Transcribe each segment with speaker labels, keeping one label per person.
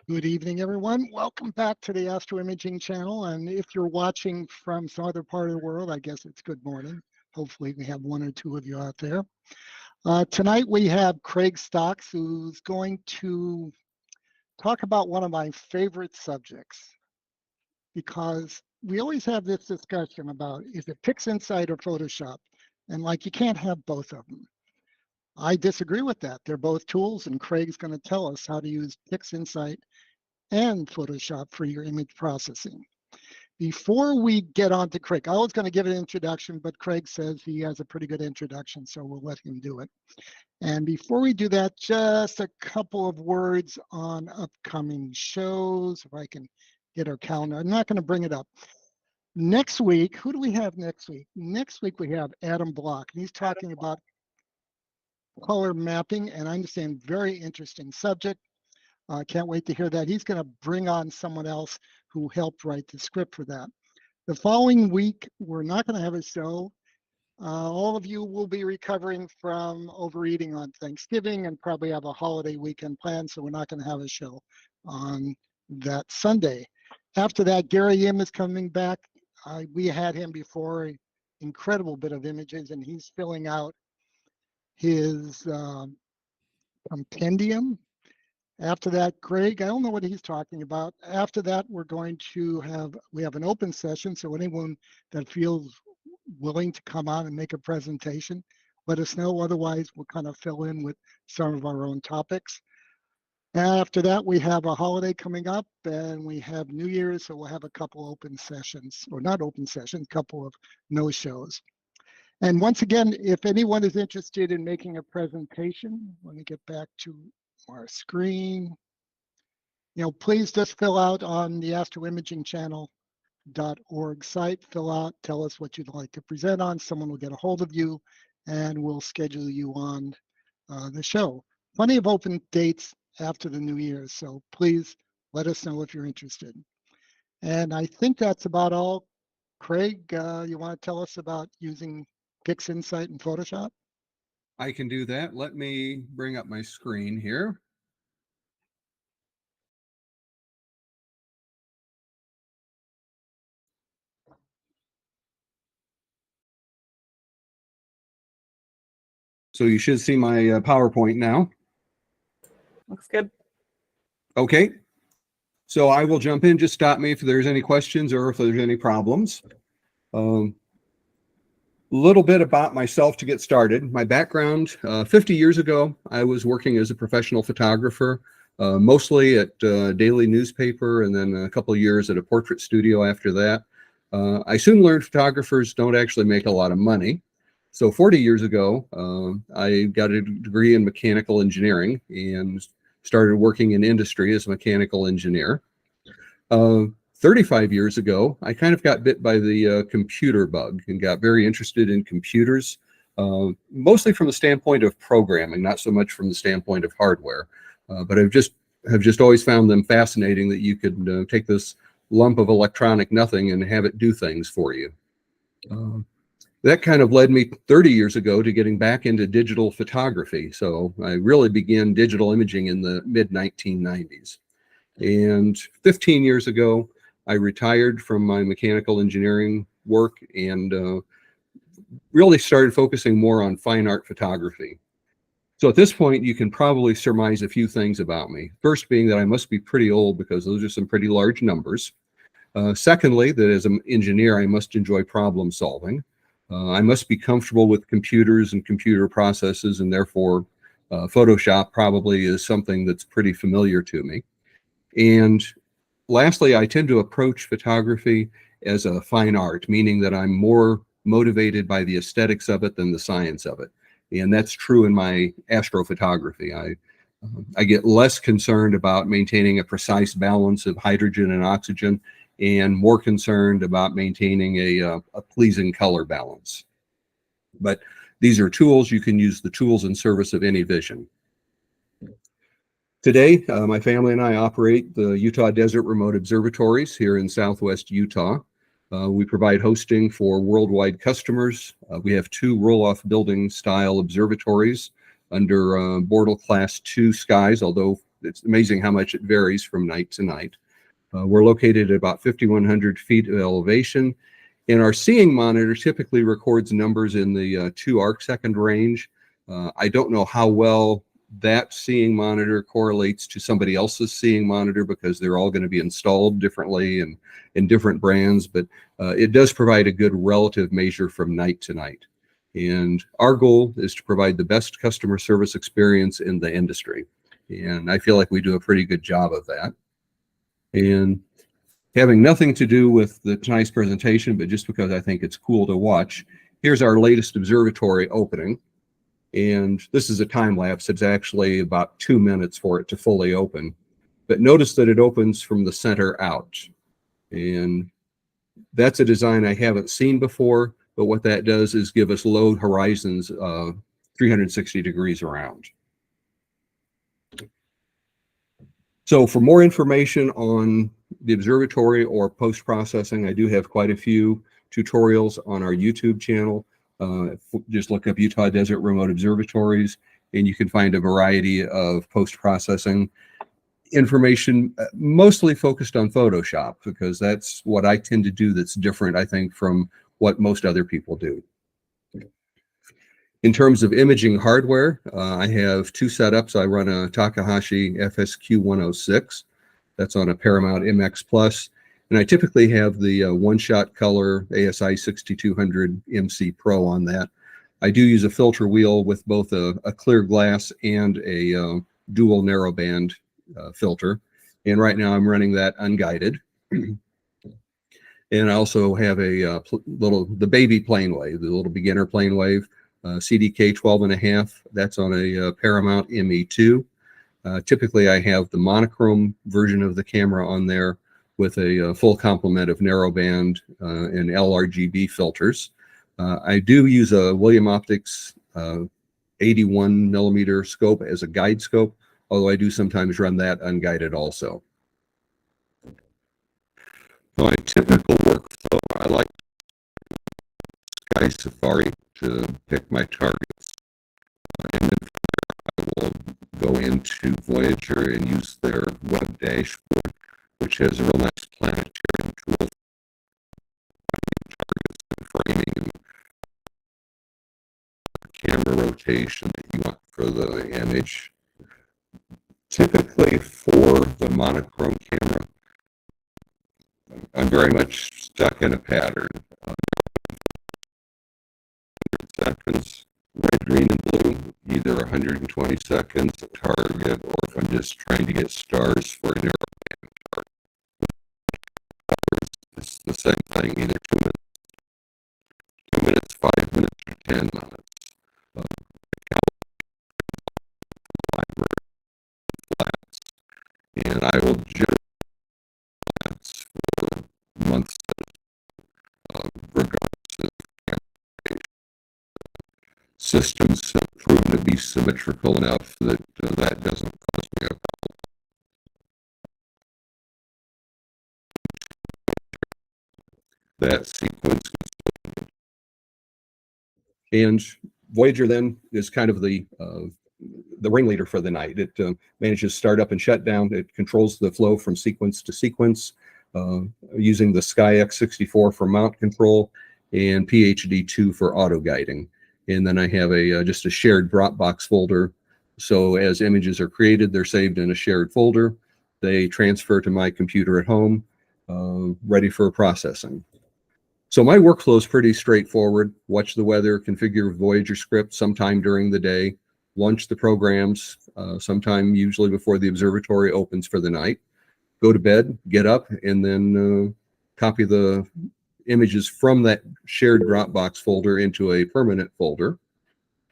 Speaker 1: Good evening, everyone. Welcome back to the Astro Imaging channel. And if you're watching from some other part of the world, I guess it's good morning. Hopefully we have one or two of you out there. Tonight we have Craig Stocks, who's going to talk about one of my favorite subjects, because we always have this discussion about, is it PixInsight or Photoshop? And like, you can't have both of them. I disagree with that. They're both tools, and Craig's going to tell us how to use PixInsight and Photoshop for your image processing. Before we get on to Craig, I was going to give an introduction, but Craig says he has a pretty good introduction, so we'll let him do it. And before we do that, just a couple of words on upcoming shows. If I can get our calendar, I'm not going to bring it up. Next week, who do we have next week? Next week we have Adam Block, and he's talking about color mapping, and I understand very interesting subject. Can't wait to hear that. He's going to bring on someone else who helped write the script for that. The following week, we're not going to have a show. All of you will be recovering from overeating on Thanksgiving and probably have a holiday weekend planned, so we're not going to have a show on that Sunday. After that, Gary Yim is coming back. We had him before, incredible bit of images, and he's filling out his compendium. After that, Greg, I don't know what he's talking about. After that, we have an open session, so anyone that feels willing to come on and make a presentation, let us know. Otherwise, we'll kind of fill in with some of our own topics. After that, we have a holiday coming up, and we have New Year's, so we'll have a couple open sessions, or not open sessions, a couple of no-shows. And once again, if anyone is interested in making a presentation, let me get back to our screen. Please just fill out on the astroimagingchannel.org site, fill out, tell us what you'd like to present on. Someone will get a hold of you and we'll schedule you on the show. Plenty of open dates after the New Year, so please let us know if you're interested. And I think that's about all. Craig, you want to tell us about using PixInsight and Photoshop?
Speaker 2: I can do that. Let me bring up my screen here. So you should see my PowerPoint now.
Speaker 3: Looks good.
Speaker 2: Okay. So I will jump in. Just stop me if there's any questions or if there's any problems. A little bit about myself to get started. My background, 50 years ago, I was working as a professional photographer, mostly at a daily newspaper, and then a couple of years at a portrait studio after that. I soon learned photographers don't actually make a lot of money. So 40 years ago, I got a degree in mechanical engineering and started working in industry as a mechanical engineer. 35 years ago, I kind of got bit by the computer bug and got very interested in computers, mostly from the standpoint of programming, not so much from the standpoint of hardware. But have just always found them fascinating, that you could take this lump of electronic nothing and have it do things for you. That kind of led me 30 years ago to getting back into digital photography. So I really began digital imaging in the mid-1990s. And 15 years ago, I retired from my mechanical engineering work and really started focusing more on fine art photography. So at this point, you can probably surmise a few things about me. First being that I must be pretty old, because those are some pretty large numbers. Secondly, that as an engineer, I must enjoy problem solving. I must be comfortable with computers and computer processes, and therefore Photoshop probably is something that's pretty familiar to me. And lastly, I tend to approach photography as a fine art, meaning that I'm more motivated by the aesthetics of it than the science of it. And that's true in my astrophotography. I get less concerned about maintaining a precise balance of hydrogen and oxygen, and more concerned about maintaining a pleasing color balance. But these are tools. You can use the tools in service of any vision. Today, my family and I operate the Utah Desert Remote Observatories here in southwest Utah. We provide hosting for worldwide customers. We have 2 roll-off building style observatories under Bortle Class 2 skies, although it's amazing how much it varies from night to night. We're located at about 5,100 feet of elevation, and our seeing monitor typically records numbers in the 2 arc-second range. I don't know how well that seeing monitor correlates to somebody else's seeing monitor because they're all going to be installed differently and in different brands, but it does provide a good relative measure from night to night. And our goal is to provide the best customer service experience in the industry. And I feel like we do a pretty good job of that. And having nothing to do with tonight's presentation, but just because I think it's cool to watch, here's our latest observatory opening. And this is a time lapse. It's actually about 2 minutes for it to fully open. But notice that it opens from the center out. And that's a design I haven't seen before, but what that does is give us low horizons 360 degrees around. So for more information on the observatory or post-processing, I do have quite a few tutorials on our YouTube channel. Just look up Utah Desert Remote Observatories, and you can find a variety of post-processing information, mostly focused on Photoshop, because that's what I tend to do that's different, I think, from what most other people do. In terms of imaging hardware, I have 2 setups. I run a Takahashi FSQ 106. That's on a Paramount MX Plus. And I typically have the one-shot color ASI 6200 MC Pro on that. I do use a filter wheel with both a clear glass and a dual narrowband filter. And right now I'm running that unguided. And I also have a the baby plane wave, the little beginner plane wave, CDK 12.5. That's on a Paramount ME2. Typically I have the monochrome version of the camera on there with a full complement of narrowband and LRGB filters. I do use a William Optics 81 millimeter scope as a guide scope, although I do sometimes run that unguided also. My typical workflow, I like Sky Safari to pick my targets. And then I will go into Voyager and use their web dashboard, which has a real nice planetarium tool for targets and framing and camera rotation that you want for the image. Typically for the monochrome camera, I'm very much stuck in a pattern. 100 seconds, red, green, and blue, either 120 seconds a target, or if I'm just trying to get stars for a narrowband target. It's the same thing, either 2 minutes, 5 minutes, or 10 minutes. Flats, and I will just flats for months regardless of systems have proven to be symmetrical enough that that doesn't cause me a problem. That sequence and Voyager then is kind of the ringleader for the night. It manages start up and shut down. It controls the flow from sequence to sequence using the SkyX64 for mount control and PHD2 for auto guiding. And then I have just a shared Dropbox folder. So as images are created, they're saved in a shared folder. They transfer to my computer at home, ready for processing. So my workflow is pretty straightforward. Watch the weather, configure Voyager script sometime during the day, launch the programs sometime usually before the observatory opens for the night, go to bed, get up, and then copy the images from that shared Dropbox folder into a permanent folder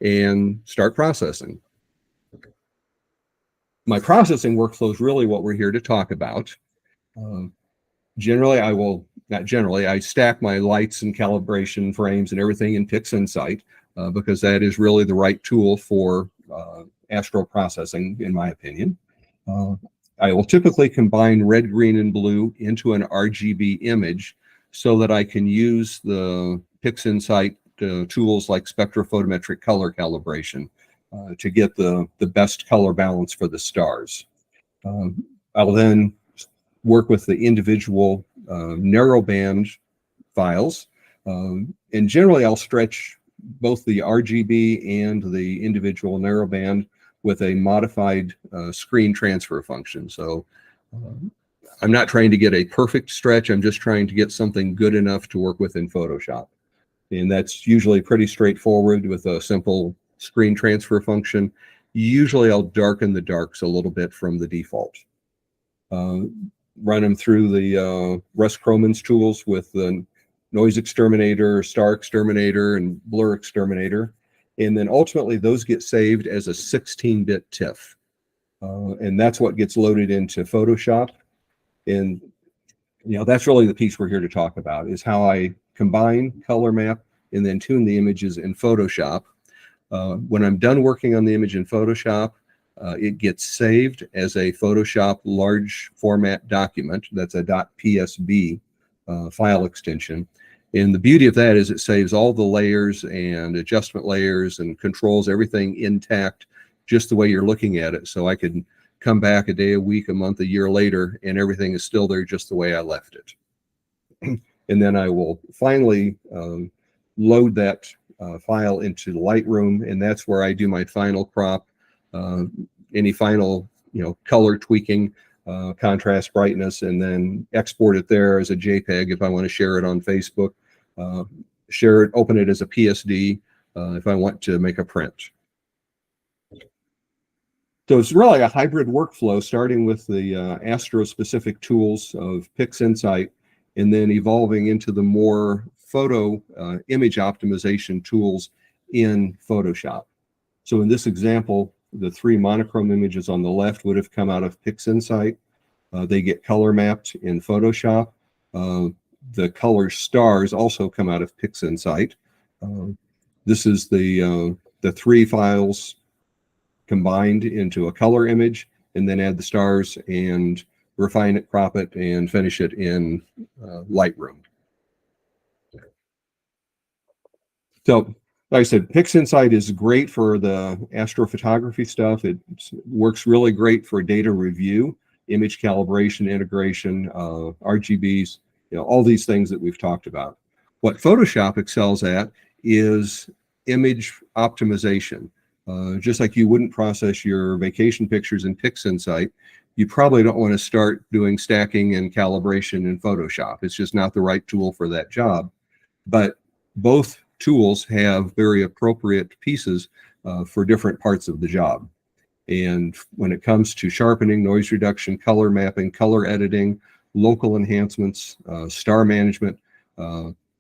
Speaker 2: and start processing. My processing workflow is really what we're here to talk about. Generally, I stack my lights and calibration frames and everything in PixInsight because that is really the right tool for Astro processing, in my opinion. I will typically combine red, green, and blue into an RGB image so that I can use the PixInsight tools like spectrophotometric color calibration to get the best color balance for the stars. I'll then work with the individual narrowband files. And generally, I'll stretch both the RGB and the individual narrowband with a modified screen transfer function. So I'm not trying to get a perfect stretch. I'm just trying to get something good enough to work with in Photoshop. And that's usually pretty straightforward with a simple screen transfer function. Usually I'll darken the darks a little bit from the default. Run them through the Russ Cromans tools with the noise exterminator, star exterminator, and blur exterminator. And then ultimately those get saved as a 16-bit TIFF. And that's what gets loaded into Photoshop. And that's really the piece we're here to talk about, is how I combine, color map, and then tune the images in Photoshop. When I'm done working on the image in Photoshop, it gets saved as a Photoshop large format document. That's a .psb file extension. And the beauty of that is it saves all the layers and adjustment layers and controls everything intact, just the way you're looking at it. So I can come back a day, a week, a month, a year later, and everything is still there just the way I left it. And then I will finally load that file into Lightroom, and that's where I do my final crop, any final color tweaking, contrast, brightness, and then export it there as a JPEG if I want to share it on Facebook, share it, open it as a PSD if I want to make a print. So it's really a hybrid workflow, starting with the Astro-specific tools of PixInsight, and then evolving into the more photo image optimization tools in Photoshop. So in this example, the 3 monochrome images on the left would have come out of PixInsight. They get color mapped in Photoshop. The color stars also come out of PixInsight. This is the 3 files combined into a color image, and then add the stars and refine it, crop it, and finish it in Lightroom. So, like I said, PixInsight is great for the astrophotography stuff. It works really great for data review, image calibration, integration, RGBs, all these things that we've talked about. What Photoshop excels at is image optimization. Just like you wouldn't process your vacation pictures in PixInsight, you probably don't want to start doing stacking and calibration in Photoshop. It's just not the right tool for that job. But both tools have very appropriate pieces for different parts of the job. And when it comes to sharpening, noise reduction, color mapping, color editing, local enhancements, star management,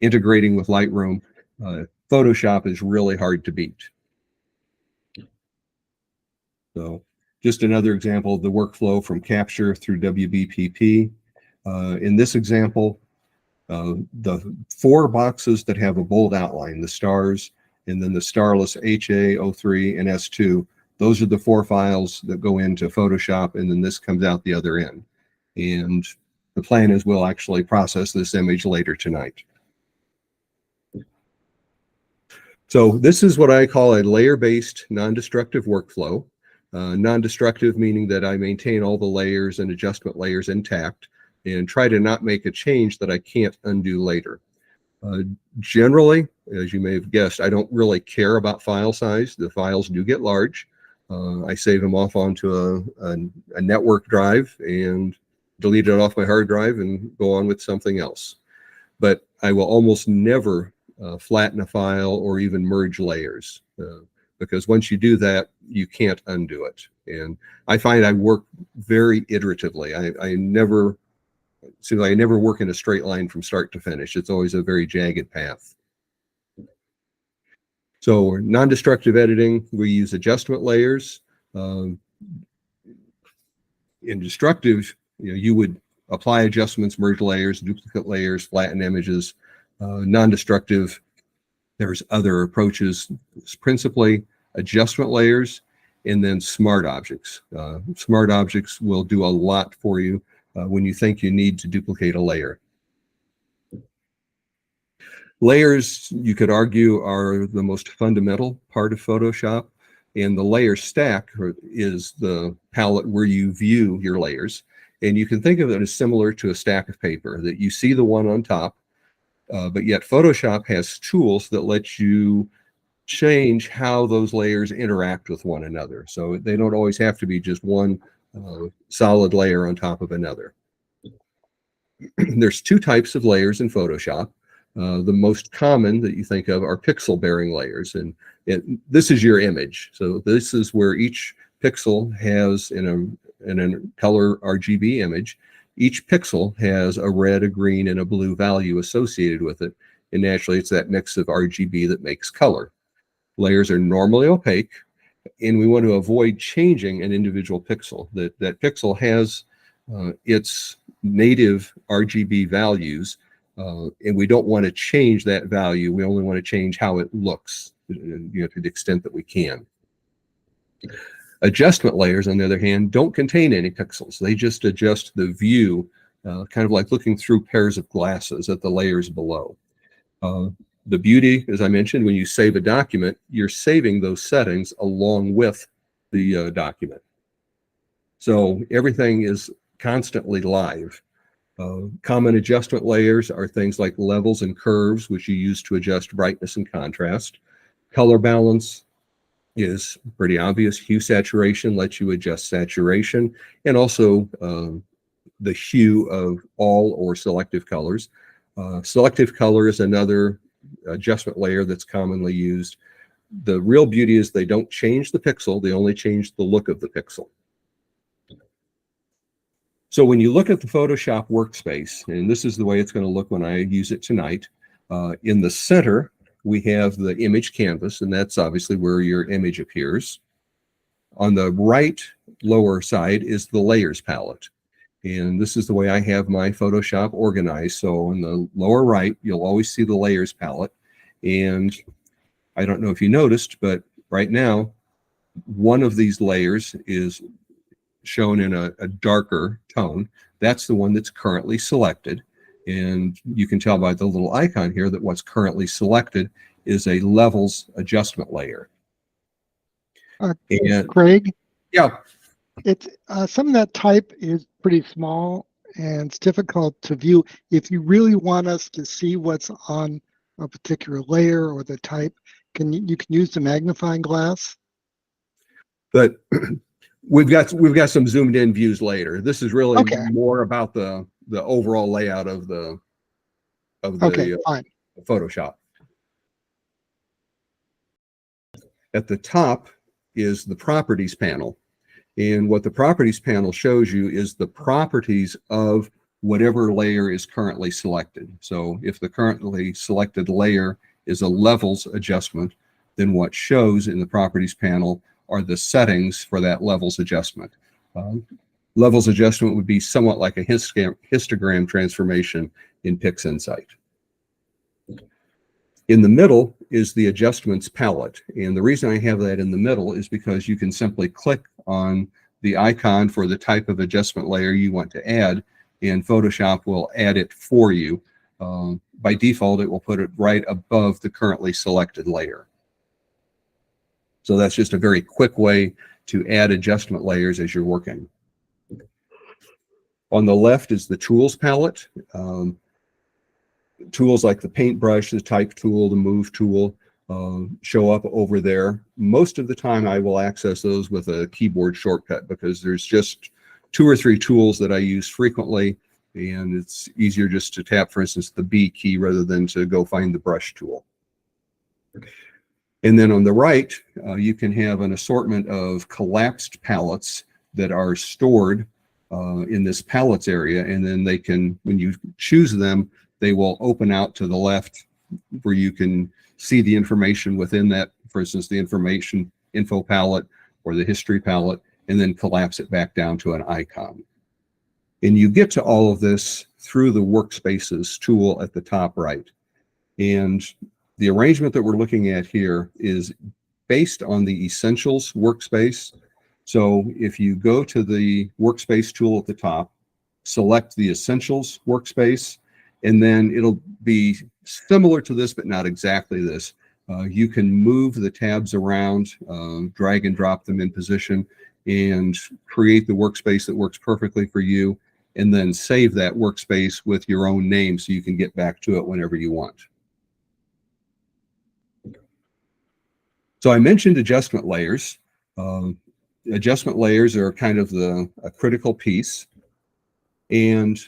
Speaker 2: integrating with Lightroom, Photoshop is really hard to beat. So just another example of the workflow from capture through WBPP. In this example, the 4 boxes that have a bold outline, the stars, and then the starless HA, O3, and S2, those are the 4 files that go into Photoshop, and then this comes out the other end. And the plan is we'll actually process this image later tonight. So this is what I call a layer-based non-destructive workflow. Non-destructive meaning that I maintain all the layers and adjustment layers intact and try to not make a change that I can't undo later. Generally, as you may have guessed, I don't really care about file size. The files do get large. I save them off onto a network drive and delete it off my hard drive and go on with something else. But I will almost never flatten a file or even merge layers. Because once you do that, you can't undo it. And I find I work very iteratively. I never work in a straight line from start to finish. It's always a very jagged path. So non-destructive editing, we use adjustment layers. In destructive, you would apply adjustments, merge layers, duplicate layers, flatten images. Non-destructive, there's other approaches, principally adjustment layers and then smart objects. Smart objects will do a lot for you when you think you need to duplicate a layer. Layers, you could argue, are the most fundamental part of Photoshop. And the layer stack is the palette where you view your layers. And you can think of it as similar to a stack of paper, that you see the one on top, but yet Photoshop has tools that let you change how those layers interact with one another. So they don't always have to be just one solid layer on top of another. There's two types of layers in Photoshop. The most common that you think of are pixel bearing layers. And this is your image. So this is where each pixel has, in a color RGB image, each pixel has a red, a green, and a blue value associated with it. And naturally, it's that mix of RGB that makes color. Layers are normally opaque, and we want to avoid changing an individual pixel. That pixel has its native RGB values, and we don't want to change that value. We only want to change how it looks, to the extent that we can. Adjustment layers, on the other hand, don't contain any pixels. They just adjust the view, kind of like looking through pairs of glasses at the layers below. The beauty, as I mentioned, when you save a document, you're saving those settings along with the document. So everything is constantly live. Common adjustment layers are things like levels and curves, which you use to adjust brightness and contrast. Color balance is pretty obvious. Hue saturation lets you adjust saturation, and also the hue of all or selective colors. Selective color is another adjustment layer that's commonly used. The real beauty is they don't change the pixel, they only change the look of the pixel. So when you look at the Photoshop workspace, and this is the way it's going to look when I use it tonight, in the center, we have the image canvas, and that's obviously where your image appears. On the right lower side is the layers palette. And this is the way I have my Photoshop organized. So on the lower right, you'll always see the layers palette. And I don't know if you noticed, but right now, one of these layers is shown in a darker tone. That's the one that's currently selected. And you can tell by the little icon here that what's currently selected is a levels adjustment layer. And
Speaker 1: Craig?
Speaker 2: yeah.
Speaker 1: It's some of that type is pretty small and it's difficult to view. If you really want us to see what's on a particular layer or the type, you can use the magnifying glass.
Speaker 2: But we've got some zoomed in views later. This is really more about the overall layout of the
Speaker 1: fine.
Speaker 2: Photoshop. At the top is the properties panel. And what the properties panel shows you is the properties of whatever layer is currently selected. So if the currently selected layer is a levels adjustment, then what shows in the properties panel are the settings for that levels adjustment. Levels adjustment would be somewhat like a histogram transformation in PixInsight. In the middle is the adjustments palette. And the reason I have that in the middle is because you can simply click on the icon for the type of adjustment layer you want to add, and Photoshop will add it for you. By default, it will put it right above the currently selected layer. So that's just a very quick way to add adjustment layers as you're working. On the left is the tools palette. Tools like the paintbrush, the type tool, the move tool show up over there. Most of the time I will access those with a keyboard shortcut because there's just 2 or 3 tools that I use frequently, and it's easier just to tap, for instance, the B key rather than to go find the brush tool. And then on the right, you can have an assortment of collapsed palettes that are stored in this palettes area, and then they can, when you choose them, they will open out to the left where you can see the information within that, for instance, the information info palette or the history palette, and then collapse it back down to an icon. And you get to all of this through the workspaces tool at the top right. And the arrangement that we're looking at here is based on the essentials workspace. So if you go to the workspace tool at the top, select the essentials workspace, and then it'll be similar to this, but not exactly this. You can move the tabs around, drag and drop them in position, and create the workspace that works perfectly for you, and then save that workspace with your own name so you can get back to it whenever you want. So I mentioned adjustment layers. Adjustment layers are kind of a critical piece. And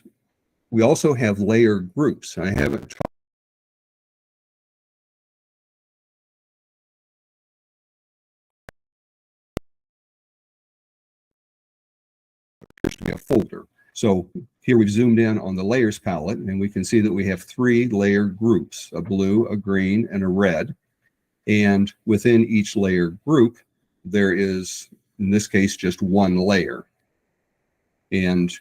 Speaker 2: we also have layer groups. I haven't talked to be a folder. So here we've zoomed in on the layers palette, and we can see that we have 3 layer groups, a blue, a green, and a red. And within each layer group, there is, in this case, just 1 layer. And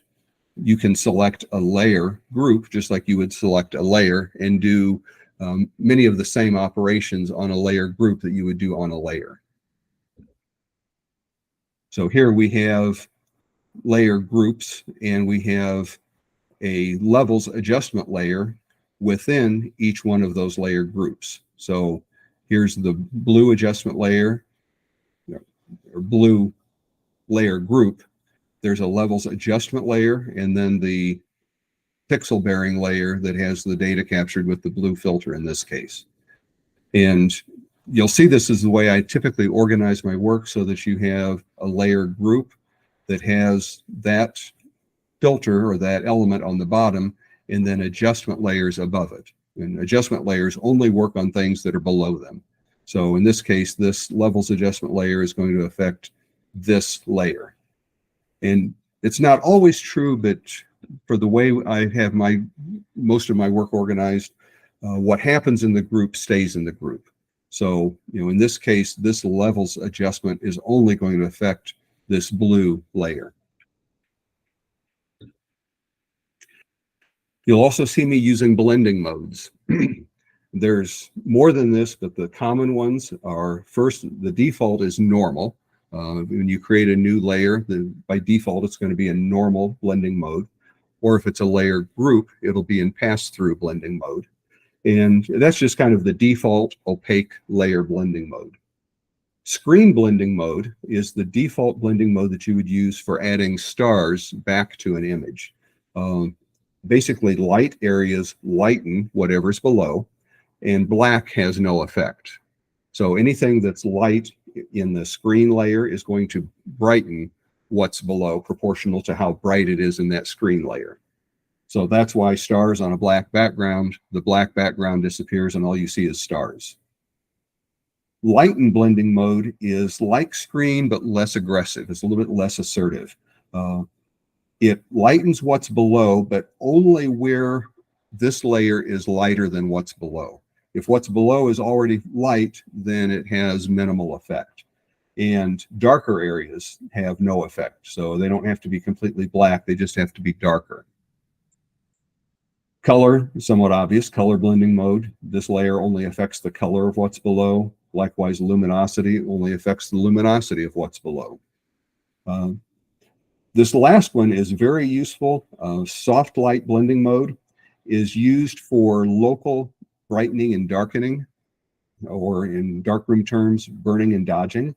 Speaker 2: you can select a layer group just like you would select a layer and do many of the same operations on a layer group that you would do on a layer. So here we have layer groups, and we have a levels adjustment layer within each one of those layer groups. So here's the blue adjustment layer, or blue layer group. There's a levels adjustment layer, and then the pixel bearing layer that has the data captured with the blue filter in this case. And you'll see this is the way I typically organize my work, so that you have a layer group that has that filter or that element on the bottom, and then adjustment layers above it. And adjustment layers only work on things that are below them. So in this case, this levels adjustment layer is going to affect this layer. And it's not always true, but for the way I have most of my work organized, what happens in the group stays in the group. So, in this case, this levels adjustment is only going to affect this blue layer. You'll also see me using blending modes. There's more than this, but the common ones are, first, the default is normal. When you create a new layer, by default, it's going to be in normal blending mode. Or if it's a layer group, it'll be in pass-through blending mode. And that's just kind of the default opaque layer blending mode. Screen blending mode is the default blending mode that you would use for adding stars back to an image. Basically, light areas lighten whatever's below, and black has no effect. So anything that's light in the screen layer is going to brighten what's below, proportional to how bright it is in that screen layer. So that's why stars on a black background, the black background disappears and all you see is stars. Lighten blending mode is like screen, but less aggressive. It's a little bit less assertive. It lightens what's below, but only where this layer is lighter than what's below. If what's below is already light, then it has minimal effect. And darker areas have no effect. So they don't have to be completely black, they just have to be darker. Color, somewhat obvious, color blending mode. This layer only affects the color of what's below. Likewise, luminosity only affects the luminosity of what's below. This last one is very useful. Soft light blending mode is used for local brightening and darkening, or in darkroom terms, burning and dodging.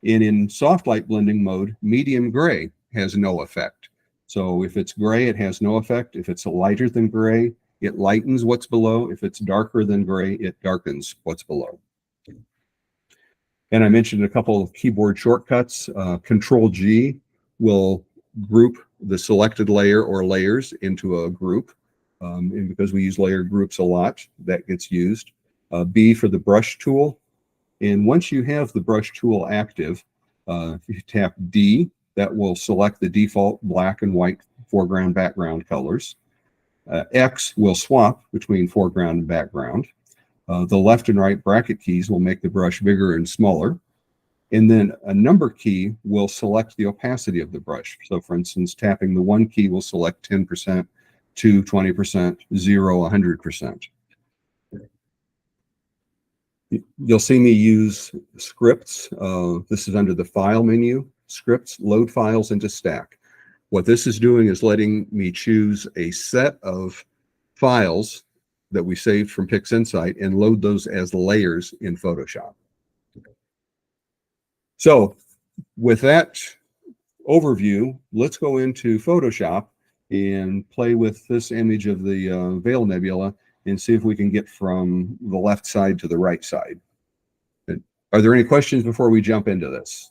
Speaker 2: And in soft light blending mode, medium gray has no effect. So if it's gray, it has no effect. If it's lighter than gray, it lightens what's below. If it's darker than gray, it darkens what's below. And I mentioned a couple of keyboard shortcuts. Control G will group the selected layer or layers into a group. And because we use layer groups a lot, that gets used. B for the brush tool. And once you have the brush tool active, if you tap D, that will select the default black and white foreground background colors. X will swap between foreground and background. The left and right bracket keys will make the brush bigger and smaller. And then a number key will select the opacity of the brush. So for instance, tapping the 1 key will select 10%, 2, 20%, 0, 100%. You'll see me use scripts. This is under the File menu. Scripts, load files into stack. What this is doing is letting me choose a set of files that we saved from PixInsight and load those as layers in Photoshop. So with that overview, let's go into Photoshop and play with this image of the Veil Nebula and see if we can get from the left side to the right side. Are there any questions before we jump into this?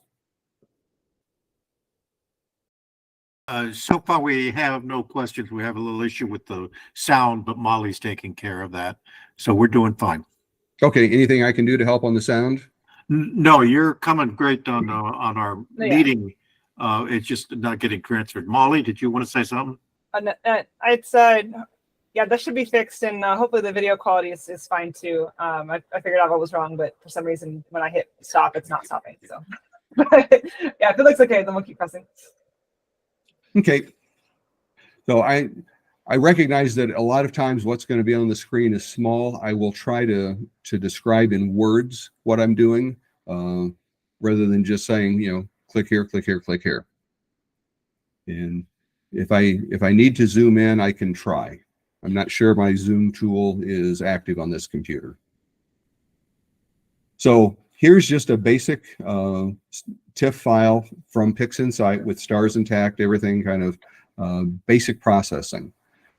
Speaker 4: So far, we have no questions. We have a little issue with the sound, but Molly's taking care of that. So we're doing fine.
Speaker 2: Okay, anything I can do to help on the sound?
Speaker 4: No, you're coming great on our meeting. It's just not getting transferred. Molly, did you want to say something?
Speaker 3: It's yeah, that should be fixed, and hopefully the video quality is fine too. I figured out what was wrong, but for some reason when I hit stop, it's not stopping. So yeah, if it looks okay, then we'll keep pressing.
Speaker 2: Okay. So I recognize that a lot of times what's going to be on the screen is small. I will try to describe in words what I'm doing, rather than just saying, you know, click here, click here, click here. And if I need to zoom in, I can try. I'm not sure my zoom tool is active on this computer. So here's just a basic TIFF file from PixInsight with stars intact, everything kind of basic processing.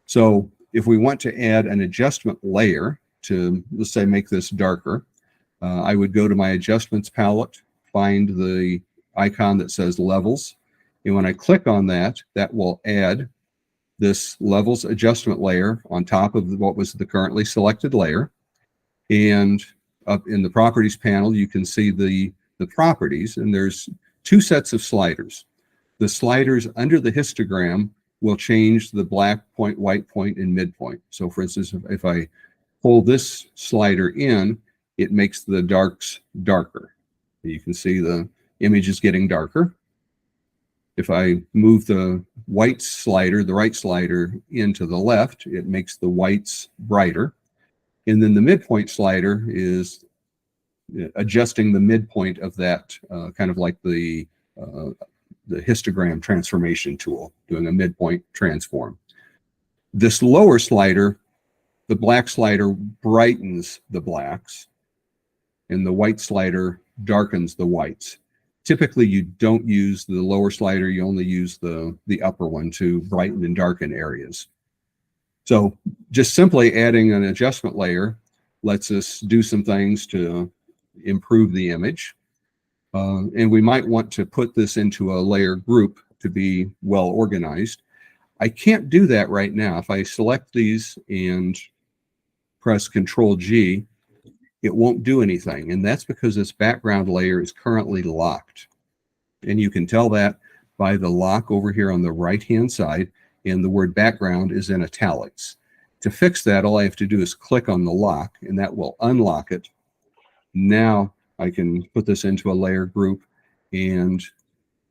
Speaker 2: So if we want to add an adjustment layer to, let's say, make this darker, I would go to my adjustments palette, find the icon that says levels. And when I click on that, that will add this levels adjustment layer on top of what was the currently selected layer. And up in the properties panel, you can see the properties, and there's two sets of sliders. The sliders under the histogram will change the black point, white point, and midpoint. So for instance, if I pull this slider in, it makes the darks darker. You can see the image is getting darker. If I move the white slider, the right slider, into the left, it makes the whites brighter. And then the midpoint slider is adjusting the midpoint of that, kind of like the histogram transformation tool, doing a midpoint transform. This lower slider, the black slider, brightens the blacks, and the white slider darkens the whites. Typically, you don't use the lower slider, you only use the upper one to brighten and darken areas. So just simply adding an adjustment layer lets us do some things to improve the image. And we might want to put this into a layer group to be well organized. I can't do that right now. If I select these and press Control G, it won't do anything. And that's because this background layer is currently locked. And you can tell that by the lock over here on the right-hand side, and the word background is in italics. To fix that, all I have to do is click on the lock, and that will unlock it. Now I can put this into a layer group and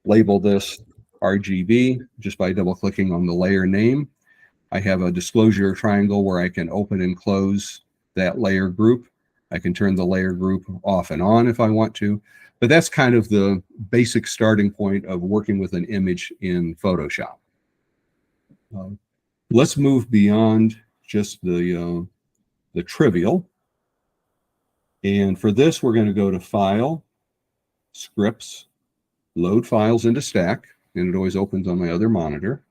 Speaker 2: label this RGB just by double-clicking on the layer name. I have a disclosure triangle where I can open and close that layer group. I can turn the layer group off and on if I want to, but that's kind of the basic starting point of working with an image in Photoshop. Let's move beyond just the trivial. And for this, we're going to go to File, Scripts, Load Files into Stack, and it always opens on my other monitor.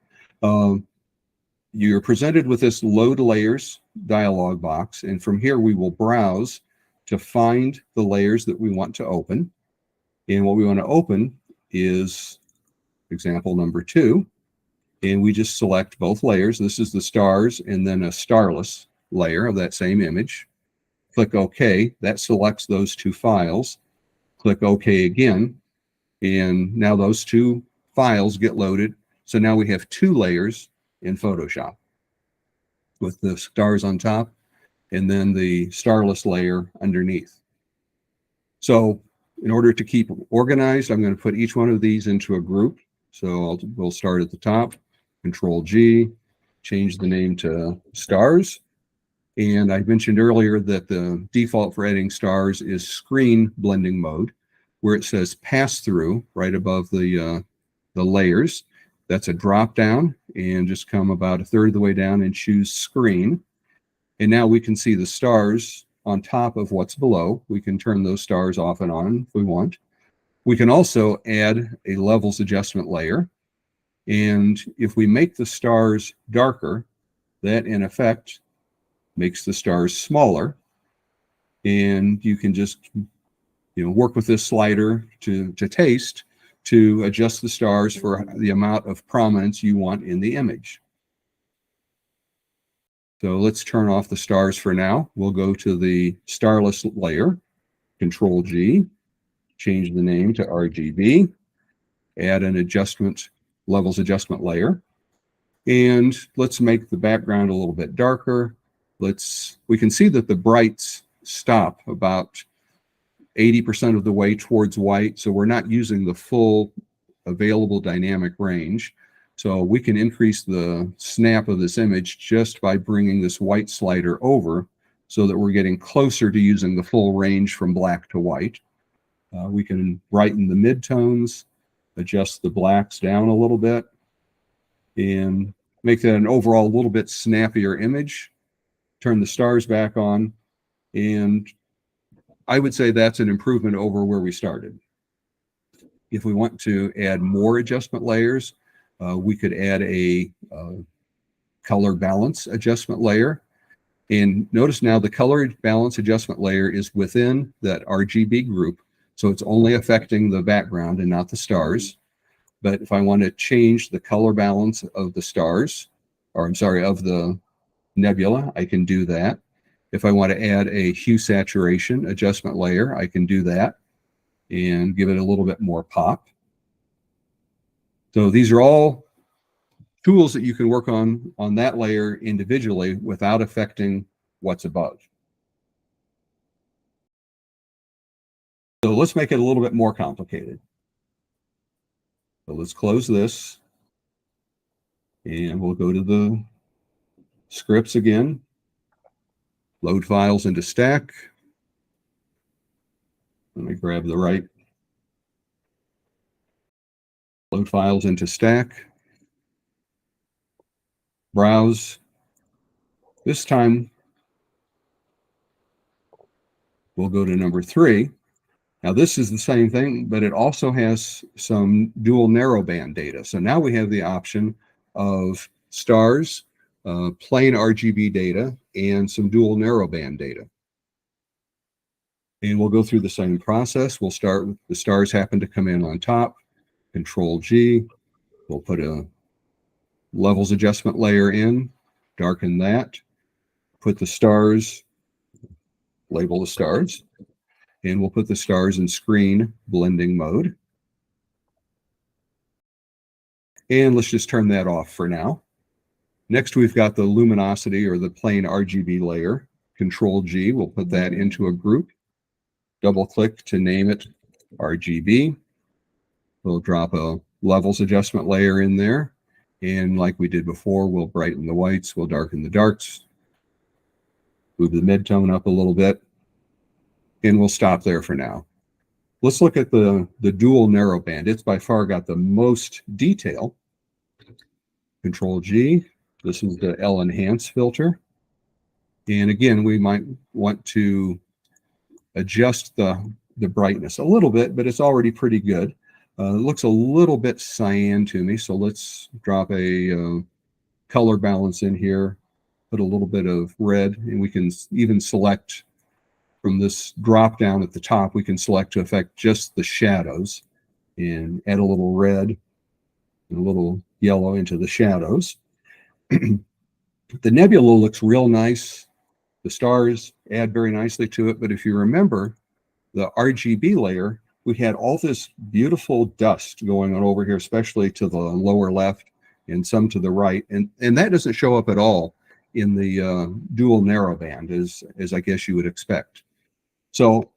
Speaker 2: You're presented with this Load Layers dialog box, and from here we will browse to find the layers that we want to open. And what we want to open is example number 2. And we just select both layers. This is the stars and then a starless layer of that same image. Click OK. That selects those two files. Click OK again. And now those two files get loaded. So now we have 2 layers in Photoshop with the stars on top and then the starless layer underneath. So in order to keep organized, I'm going to put each one of these into a group. So we'll start at the top, Control G, change the name to stars. And I mentioned earlier that the default for adding stars is screen blending mode, where it says pass through right above the layers. That's a drop down, and just come about 1/3 of the way down and choose screen. And now we can see the stars on top of what's below. We can turn those stars off and on if we want. We can also add a levels adjustment layer. And if we make the stars darker, that in effect makes the stars smaller. And you can just work with this slider to taste to adjust the stars for the amount of prominence you want in the image. So let's turn off the stars for now. We'll go to the starless layer, Control G, change the name to RGB, add an levels adjustment layer, and let's make the background a little bit darker. We can see that the brights stop about 80% of the way towards white, so we're not using the full available dynamic range. So we can increase the snap of this image just by bringing this white slider over so that we're getting closer to using the full range from black to white. We can brighten the midtones, adjust the blacks down a little bit, and make that an overall little bit snappier image. Turn the stars back on, and I would say that's an improvement over where we started. If we want to add more adjustment layers, we could add a color balance adjustment layer. And notice now the color balance adjustment layer is within that RGB group. So it's only affecting the background and not the stars. But if I want to change the color balance of the stars, or I'm sorry, of the nebula, I can do that. If I want to add a hue saturation adjustment layer, I can do that and give it a little bit more pop. So these are all tools that you can work on that layer individually without affecting what's above. So let's make it a little bit more complicated. So let's close this, and we'll go to the scripts again. Load files into stack. Let me grab the right. Load files into stack. Browse. This time, we'll go to number 3. Now this is the same thing, but it also has some dual narrowband data. So now we have the option of stars, plain RGB data, and some dual narrowband data. And we'll go through the same process. We'll start with the stars happen to come in on top. Control G. We'll put a levels adjustment layer in, darken that, put the stars, label the stars, and we'll put the stars in screen blending mode. And let's just turn that off for now. Next, we've got the luminosity or the plain RGB layer. Control G, we'll put that into a group. Double click to name it RGB. We'll drop a levels adjustment layer in there. And like we did before, we'll brighten the whites, we'll darken the darks, move the midtone up a little bit, and we'll stop there for now. Let's look at the dual narrowband. It's by far got the most detail. Control G, this is the L enhance filter. And again, we might want to adjust the brightness a little bit, but it's already pretty good. It looks a little bit cyan to me, so let's drop a color balance in here, put a little bit of red, and we can even select from this drop down at the top, we can select to affect just the shadows and add a little red and a little yellow into the shadows. The nebula looks real nice. The stars add very nicely to it, but if you remember the RGB layer, we had all this beautiful dust going on over here, especially to the lower left and some to the right. And that doesn't show up at all in the dual narrowband, as I guess you would expect. So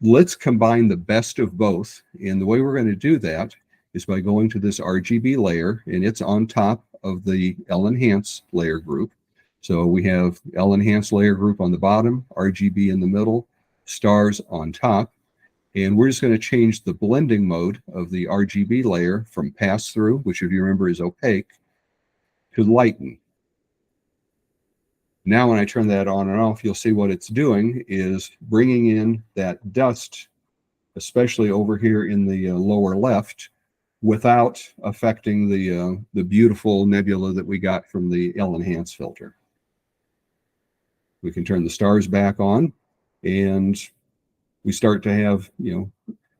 Speaker 2: let's combine the best of both. And the way we're going to do that is by going to this RGB layer, and it's on top of the L enhance layer group. So we have L enhance layer group on the bottom, RGB in the middle, stars on top. And we're just going to change the blending mode of the RGB layer from pass through, which if you remember is opaque, to lighten. Now, when I turn that on and off, you'll see what it's doing is bringing in that dust, especially over here in the lower left, without affecting the beautiful nebula that we got from the L-enhance filter. We can turn the stars back on, and we start to have,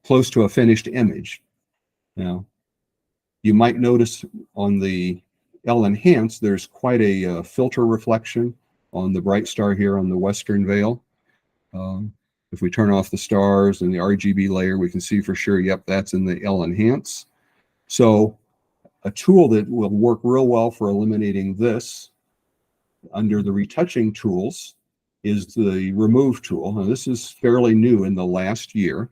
Speaker 2: close to a finished image. Now, you might notice on the L-enhance, there's quite a filter reflection on the bright star here on the western veil. If we turn off the stars and the RGB layer, we can see for sure, yep, that's in the L-enhance. So a tool that will work real well for eliminating this under the retouching tools is the remove tool. Now, this is fairly new in the last year.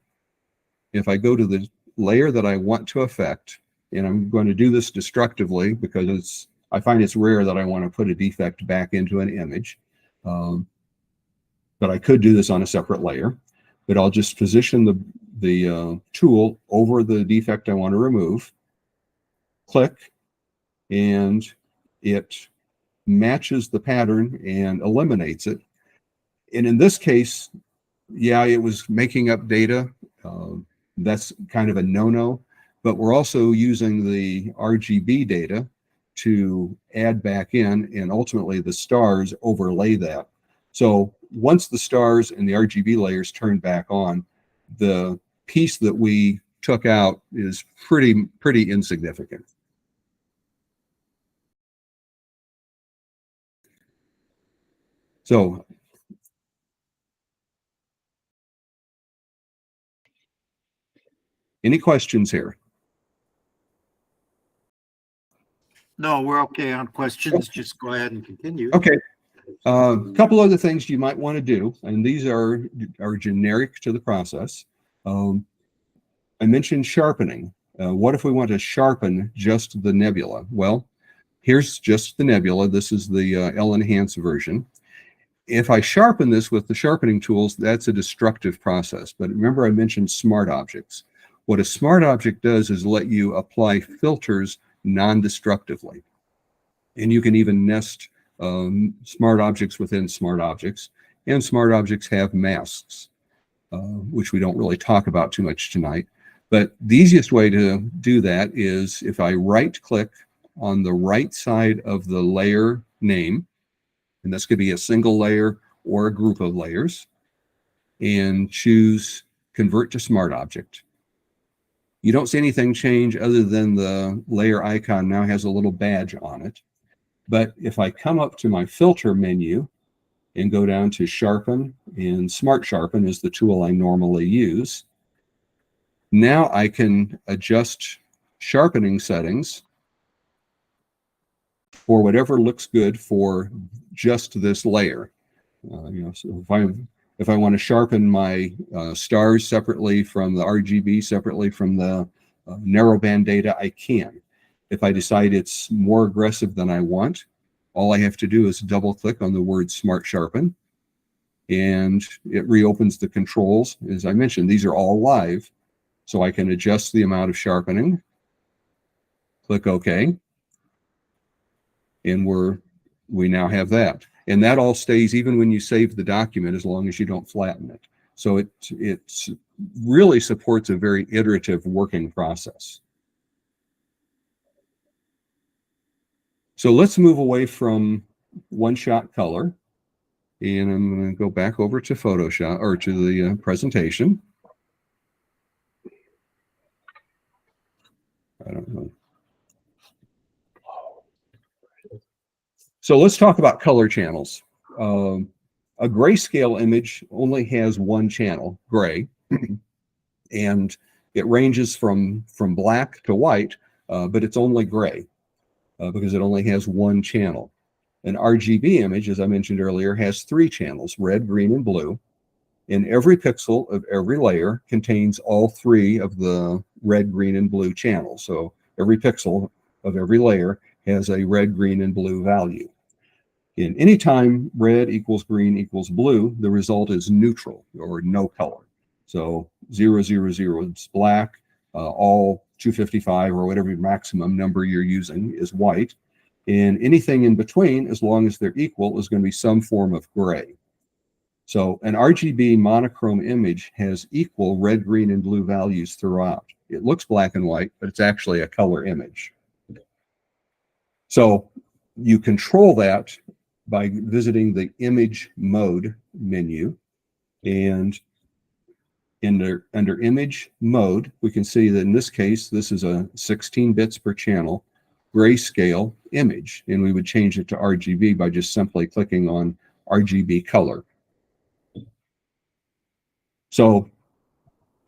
Speaker 2: If I go to the layer that I want to affect, and I'm going to do this destructively because I find it's rare that I want to put a defect back into an image. But I could do this on a separate layer. But I'll just position the tool over the defect I want to remove, click, and it matches the pattern and eliminates it. And in this case, yeah, it was making up data. That's kind of a no-no. But we're also using the RGB data to add back in, and ultimately the stars overlay that. So once the stars and the RGB layers turn back on, the piece that we took out is pretty insignificant. So any questions here?
Speaker 4: No, we're okay on questions. Just go ahead and continue.
Speaker 2: Okay. A couple other things you might want to do, and these are generic to the process. I mentioned sharpening. What if we want to sharpen just the nebula? Well, here's just the nebula. This is the L-enhance version. If I sharpen this with the sharpening tools, that's a destructive process. But remember, I mentioned smart objects. What a smart object does is let you apply filters non-destructively. And you can even nest smart objects within smart objects. And smart objects have masks, which we don't really talk about too much tonight. But the easiest way to do that is if I right-click on the right side of the layer name, and this could be a single layer or a group of layers, and choose Convert to Smart Object. You don't see anything change other than the layer icon now has a little badge on it. But if I come up to my filter menu and go down to Sharpen, and Smart Sharpen is the tool I normally use, now I can adjust sharpening settings for whatever looks good for just this layer. So if I want to sharpen my stars separately from the RGB, separately from the narrowband data, I can. If I decide it's more aggressive than I want, all I have to do is double click on the word Smart Sharpen, and it reopens the controls. As I mentioned, these are all live, so I can adjust the amount of sharpening, click OK, and we now have that. And that all stays even when you save the document, as long as you don't flatten it. So it really supports a very iterative working process. So let's move away from one-shot color, and I'm going to go back over to Photoshop, or to the presentation. I don't know. So let's talk about color channels. A grayscale image only has one channel, gray, and it ranges from black to white, but it's only gray because it only has one channel. An RGB image, as I mentioned earlier, has three channels, red, green, and blue. And every pixel of every layer contains all three of the red, green, and blue channels. So every pixel of every layer has a red, green, and blue value. In any time red equals green equals blue, the result is neutral or no color. So 0, 0, 0 is black, all 255 or whatever maximum number you're using is white. And anything in between, as long as they're equal, is going to be some form of gray. So an RGB monochrome image has equal red, green, and blue values throughout. It looks black and white, but it's actually a color image. So you control that by visiting the image mode menu, and under image mode, we can see that in this case, this is a 16 bits per channel grayscale image, and we would change it to RGB by just simply clicking on RGB color. So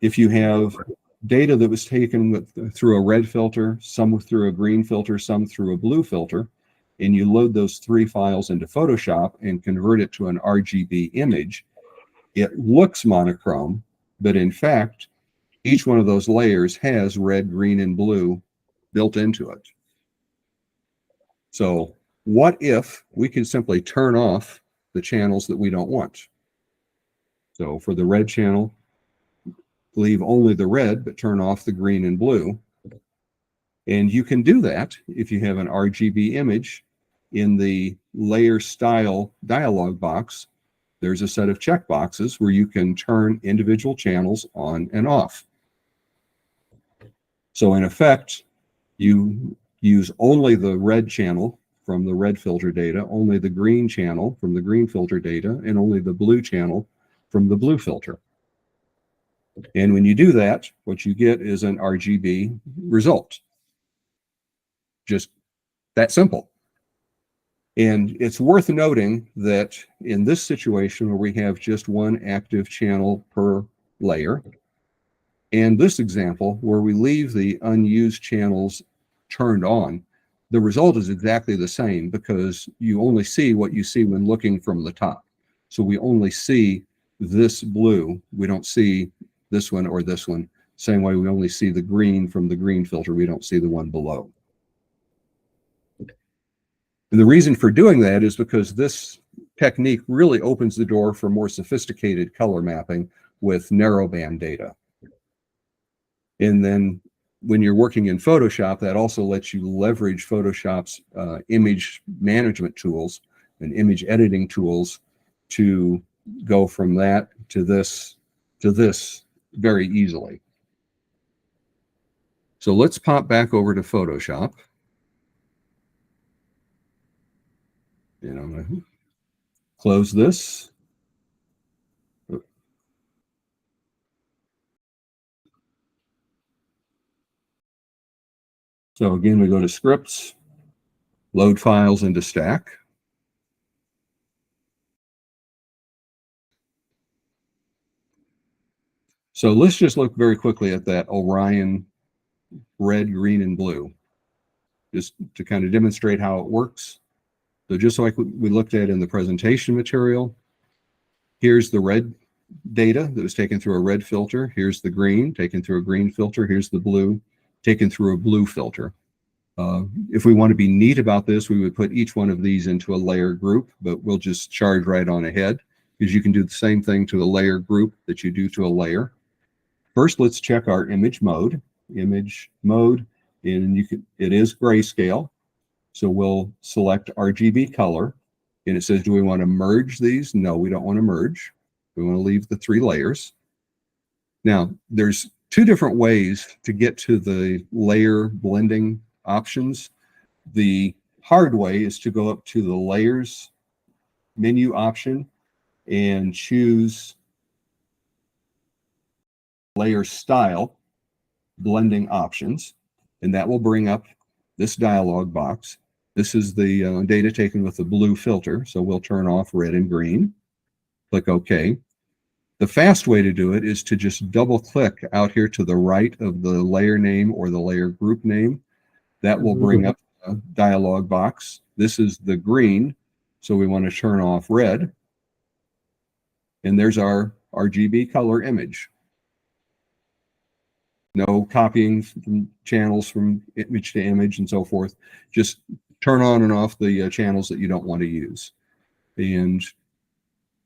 Speaker 2: if you have data that was taken through a red filter, some through a green filter, some through a blue filter, and you load those 3 files into Photoshop and convert it to an RGB image, it looks monochrome, but in fact, each one of those layers has red, green, and blue built into it. So what if we could simply turn off the channels that we don't want? So for the red channel, leave only the red, but turn off the green and blue. And you can do that if you have an RGB image. In the layer style dialog box, there's a set of checkboxes where you can turn individual channels on and off. So in effect, you use only the red channel from the red filter data, only the green channel from the green filter data, and only the blue channel from the blue filter. And when you do that, what you get is an RGB result. Just that simple. And it's worth noting that in this situation where we have just one active channel per layer, and this example where we leave the unused channels turned on, the result is exactly the same because you only see what you see when looking from the top. So we only see this blue. We don't see this one or this one. Same way we only see the green from the green filter. We don't see the one below. And the reason for doing that is because this technique really opens the door for more sophisticated color mapping with narrowband data. And then when you're working in Photoshop, that also lets you leverage Photoshop's image management tools and image editing tools to go from that to this very easily. So let's pop back over to Photoshop. And I'm going to close this. So again, we go to scripts, load files into stack. So let's just look very quickly at that Orion red, green, and blue, just to kind of demonstrate how it works. So just like we looked at in the presentation material, here's the red data that was taken through a red filter. Here's the green taken through a green filter. Here's the blue taken through a blue filter. If we want to be neat about this, we would put each one of these into a layer group, but we'll just charge right on ahead because you can do the same thing to a layer group that you do to a layer. First, let's check our image mode. Image mode, and it is grayscale. So we'll select RGB color, and it says, do we want to merge these? No, we don't want to merge. We want to leave the 3 layers. Now, there's 2 different ways to get to the layer blending options. The hard way is to go up to the layers menu option and choose layer style blending options, and that will bring up this dialog box. This is the data taken with the blue filter, so we'll turn off red and green. Click OK. The fast way to do it is to just double click out here to the right of the layer name or the layer group name. That will bring up a dialog box. This is the green, so we want to turn off red. And there's our RGB color image. No copying from channels from image to image and so forth. Just turn on and off the channels that you don't want to use. And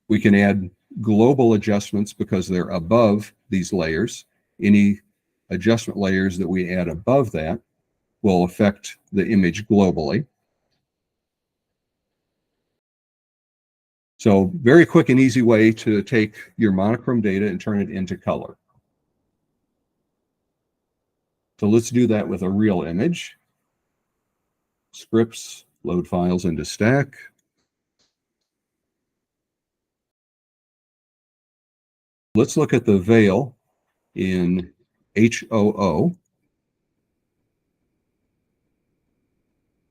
Speaker 2: we can add global adjustments because they're above these layers. Any adjustment layers that we add above that will affect the image globally. So very quick and easy way to take your monochrome data and turn it into color. So let's do that with a real image. Scripts, load files into stack. Let's look at the veil in HOO.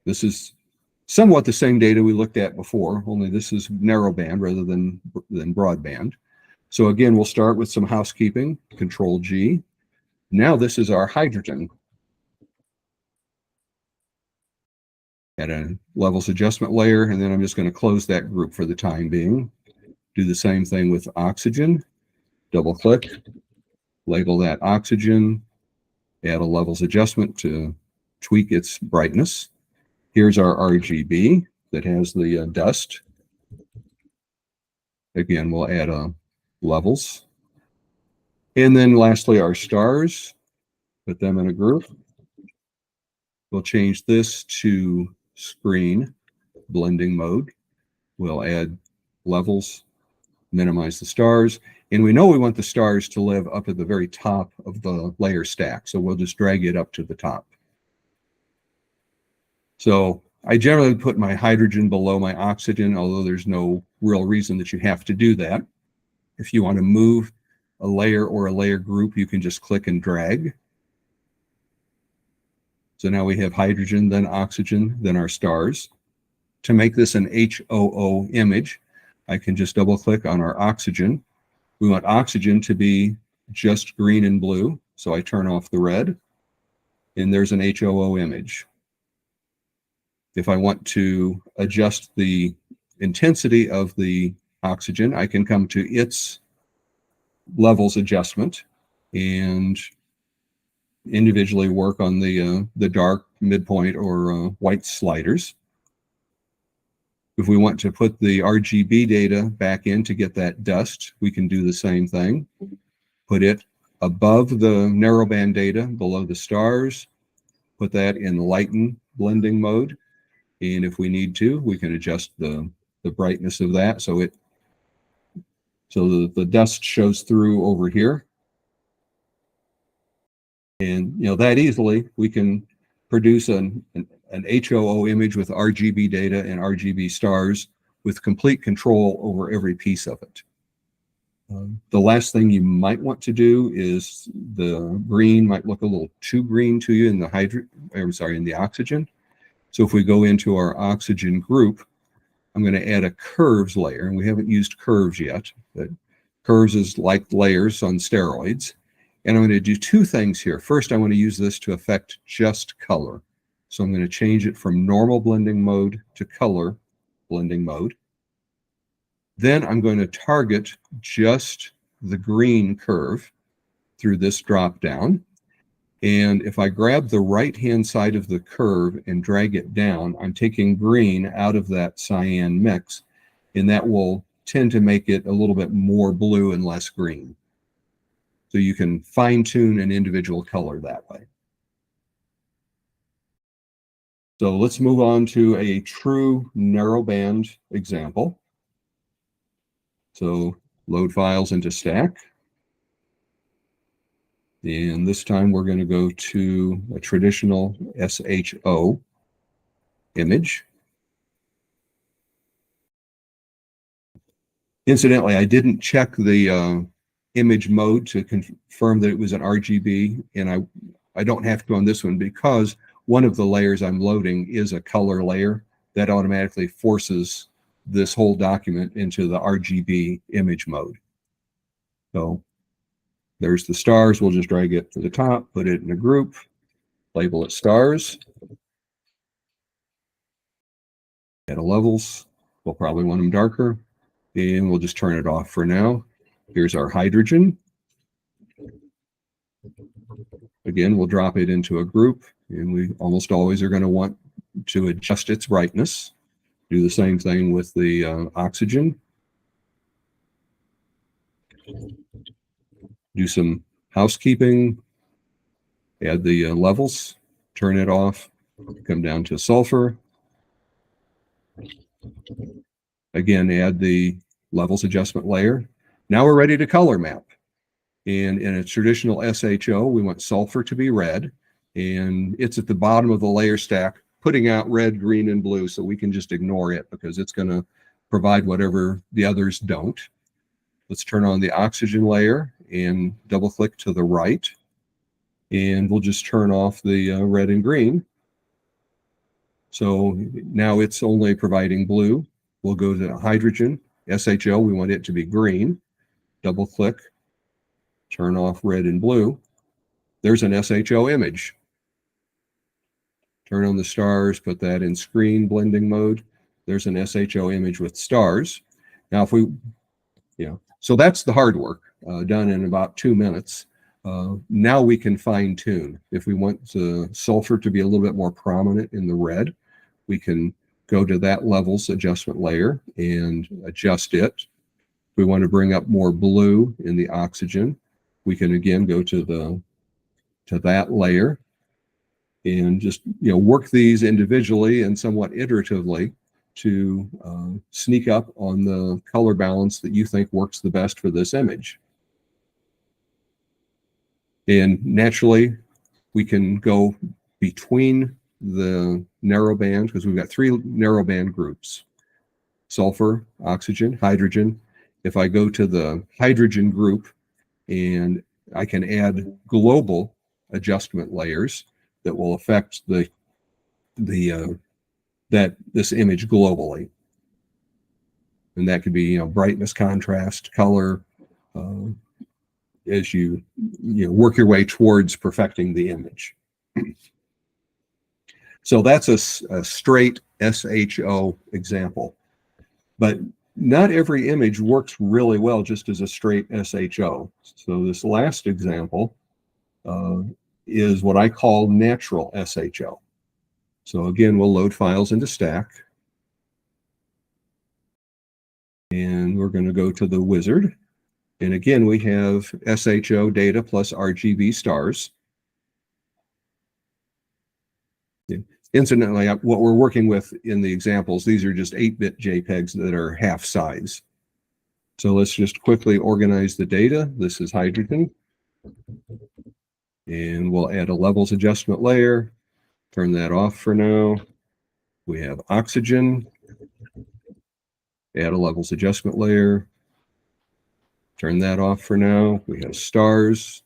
Speaker 2: This is somewhat the same data we looked at before, only this is narrowband rather than broadband. So again, we'll start with some housekeeping, Control G. Now this is our hydrogen. Add a levels adjustment layer, and then I'm just going to close that group for the time being. Do the same thing with oxygen. Double click, label that oxygen, add a levels adjustment to tweak its brightness. Here's our RGB that has the dust. Again, we'll add levels. And then lastly, our stars, put them in a group. We'll change this to screen blending mode. We'll add levels, minimize the stars. And we know we want the stars to live up at the very top of the layer stack. So we'll just drag it up to the top. So I generally put my hydrogen below my oxygen, although there's no real reason that you have to do that. If you want to move a layer or a layer group, you can just click and drag. So now we have hydrogen, then oxygen, then our stars. To make this an HOO image, I can just double click on our oxygen. We want oxygen to be just green and blue, so I turn off the red, and there's an HOO image. If I want to adjust the intensity of the oxygen, I can come to its levels adjustment and individually work on the dark, midpoint, or white sliders. If we want to put the RGB data back in to get that dust, we can do the same thing. Put it above the narrowband data, below the stars, put that in lighten blending mode. And if we need to, we can adjust the brightness of that so the dust shows through over here. And that easily we can produce an HOO image with RGB data and RGB stars with complete control over every piece of it. The last thing you might want to do is the green might look a little too green to you in the oxygen. So if we go into our oxygen group, I'm going to add a curves layer, and we haven't used curves yet, but curves is like layers on steroids. And I'm going to do two things here. First, I want to use this to affect just color. So I'm going to change it from normal blending mode to color blending mode. Then I'm going to target just the green curve through this drop down. And if I grab the right-hand side of the curve and drag it down, I'm taking green out of that cyan mix, and that will tend to make it a little bit more blue and less green. So you can fine-tune an individual color that way. So let's move on to a true narrowband example. So load files into stack. And this time we're going to go to a traditional SHO image. Incidentally, I didn't check the image mode to confirm that it was an RGB, and I don't have to on this one because one of the layers I'm loading is a color layer that automatically forces this whole document into the RGB image mode. So there's the stars. We'll just drag it to the top, put it in a group, label it stars. Add a levels. We'll probably want them darker, and we'll just turn it off for now. Here's our hydrogen. Again, we'll drop it into a group, and we almost always are going to want to adjust its brightness. Do the same thing with the oxygen. Do some housekeeping, add the levels, turn it off, come down to sulfur. Again, add the levels adjustment layer. Now we're ready to color map. And in a traditional SHO, we want sulfur to be red, and it's at the bottom of the layer stack, putting out red, green, and blue, so we can just ignore it because it's going to provide whatever the others don't. Let's turn on the oxygen layer and double click to the right, and we'll just turn off the red and green. So now it's only providing blue. We'll go to hydrogen, SHO, we want it to be green. Double click, turn off red and blue. There's an SHO image. Turn on the stars, put that in screen blending mode. There's an SHO image with stars. Now if we, so that's the hard work done in about 2 minutes. Now we can fine tune. If we want the sulfur to be a little bit more prominent in the red, we can go to that levels adjustment layer and adjust it. If we want to bring up more blue in the oxygen, we can again go to that layer and just work these individually and somewhat iteratively to sneak up on the color balance that you think works the best for this image. And naturally, we can go between the narrow band, because we've got 3 narrow band groups: sulfur, oxygen, hydrogen. If I go to the hydrogen group, and I can add global adjustment layers that will affect this image globally, and that could be brightness, contrast, color, as you work your way towards perfecting the image. So that's a straight SHO example, but not every image works really well just as a straight SHO. So this last example is what I call natural SHO. So again, we'll load files into Stack. And we're going to go to the wizard. And again, we have SHO data plus RGB stars. Incidentally, what we're working with in the examples, these are just 8-bit JPEGs that are half size. So let's just quickly organize the data. This is hydrogen. And we'll add a levels adjustment layer. Turn that off for now. We have oxygen. Add a levels adjustment layer. Turn that off for now. We have stars.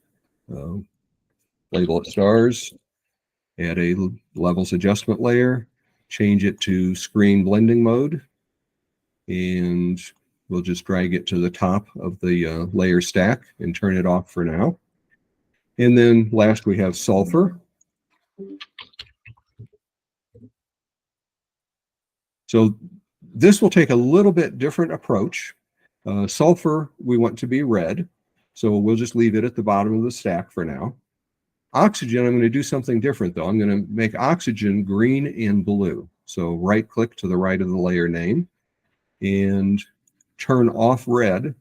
Speaker 2: Label it stars. Add a levels adjustment layer. Change it to screen blending mode. And we'll just drag it to the top of the layer stack and turn it off for now. And then last we have sulfur. So this will take a little bit different approach. Sulfur we want to be red, so we'll just leave it at the bottom of the stack for now. Oxygen, I'm going to do something different though. I'm going to make oxygen green and blue. So right click to the right of the layer name and turn off red.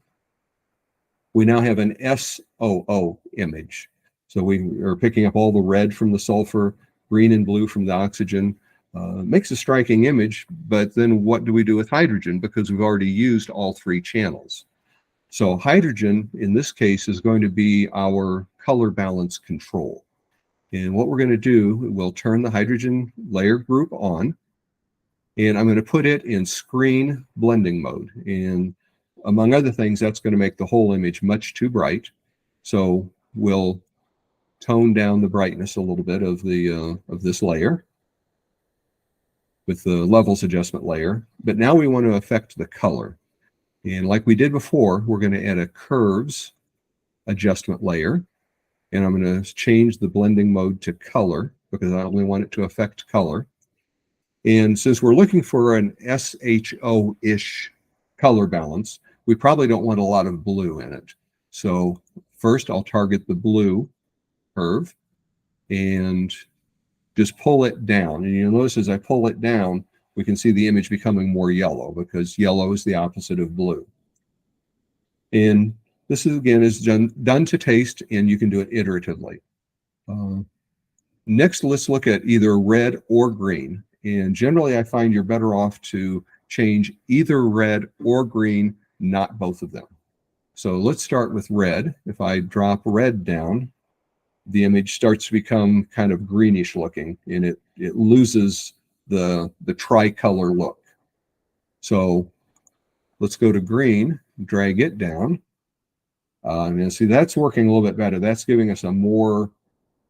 Speaker 2: We now have an SOO image. So we are picking up all the red from the sulfur, green and blue from the oxygen. Makes a striking image, but then what do we do with hydrogen? Because we've already used all 3 channels. So hydrogen, in this case, is going to be our color balance control. And what we're going to do, we'll turn the hydrogen layer group on, and I'm going to put it in screen blending mode. And among other things, that's going to make the whole image much too bright. So we'll tone down the brightness a little bit of this layer with the levels adjustment layer. But now we want to affect the color. And like we did before, we're going to add a curves adjustment layer. And I'm going to change the blending mode to color because I only want it to affect color. And since we're looking for an SHO-ish color balance, we probably don't want a lot of blue in it. So first I'll target the blue curve and just pull it down. And you'll notice as I pull it down, we can see the image becoming more yellow because yellow is the opposite of blue. And this is, again, is done to taste, and you can do it iteratively. Next, let's look at either red or green. And generally, I find you're better off to change either red or green, not both of them. So let's start with red. If I drop red down, the image starts to become kind of greenish looking, and it loses the tricolor look. So let's go to green, drag it down. And see, that's working a little bit better. That's giving us a more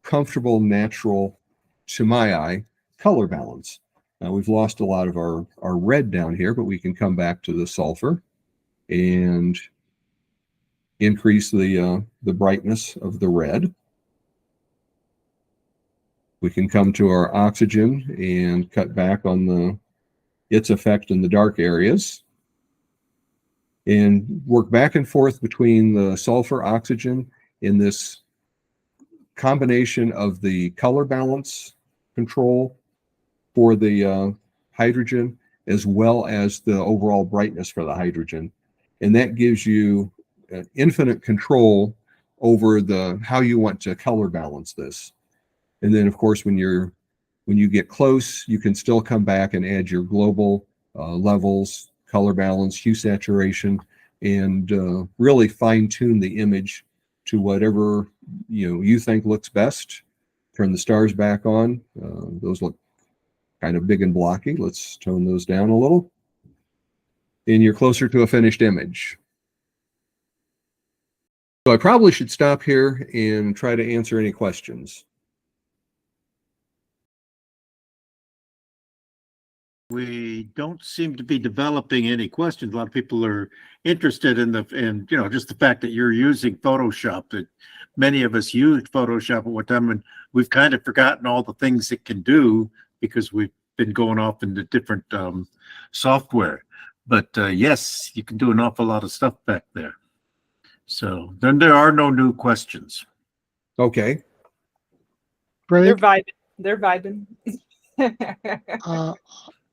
Speaker 2: comfortable, natural, to my eye, color balance. Now we've lost a lot of our red down here, but we can come back to the sulfur and increase the brightness of the red. We can come to our oxygen and cut back on its effect in the dark areas, and work back and forth between the sulfur, oxygen, in this combination of the color balance control for the hydrogen, as well as the overall brightness for the hydrogen. And that gives you infinite control over how you want to color balance this. And then, of course, when you get close, you can still come back and add your global levels, color balance, hue saturation, and really fine tune the image to whatever you think looks best. Turn the stars back on. Those look kind of big and blocky. Let's tone those down a little. And you're closer to a finished image. So I probably should stop here and try to answer any questions.
Speaker 4: We don't seem to be developing any questions. A lot of people are interested in just the fact that you're using Photoshop, that many of us used Photoshop at one time, and we've kind of forgotten all the things it can do because we've been going off into different software. But yes, you can do an awful lot of stuff back there. So then there are no new questions.
Speaker 2: Okay.
Speaker 3: They're
Speaker 1: Greg,
Speaker 3: vibing. They're vibing.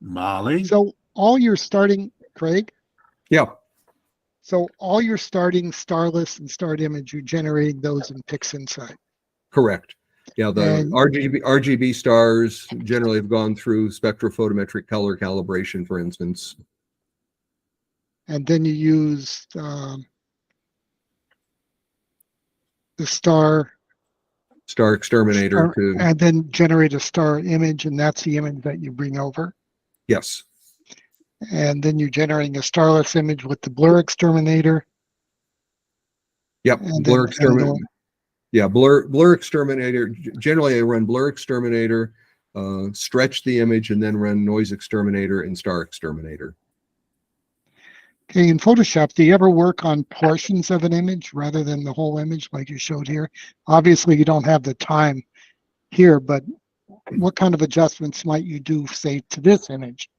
Speaker 4: Molly?
Speaker 1: so all your starting, Craig,
Speaker 2: Yeah.
Speaker 1: so all your starting starless and starred image, you're generating those in PixInsight.
Speaker 2: Correct. Yeah, the
Speaker 1: And-
Speaker 2: RGB stars generally have gone through spectrophotometric color calibration, for instance.
Speaker 1: And then you use the star
Speaker 2: Exterminator to,
Speaker 1: and then generate a star image, and that's the image that you bring over.
Speaker 2: yes.
Speaker 1: And then you're generating a starless image with the blur exterminator.
Speaker 2: Yep,
Speaker 1: And
Speaker 2: blur
Speaker 1: then-
Speaker 2: exterminator. Yeah, blur exterminator. Generally, I run blur exterminator, stretch the image, and then run noise exterminator and star exterminator.
Speaker 1: Okay, in Photoshop, do you ever work on portions of an image rather than the whole image like you showed here? Obviously, you don't have the time here, but what kind of adjustments might you do, say, to this image?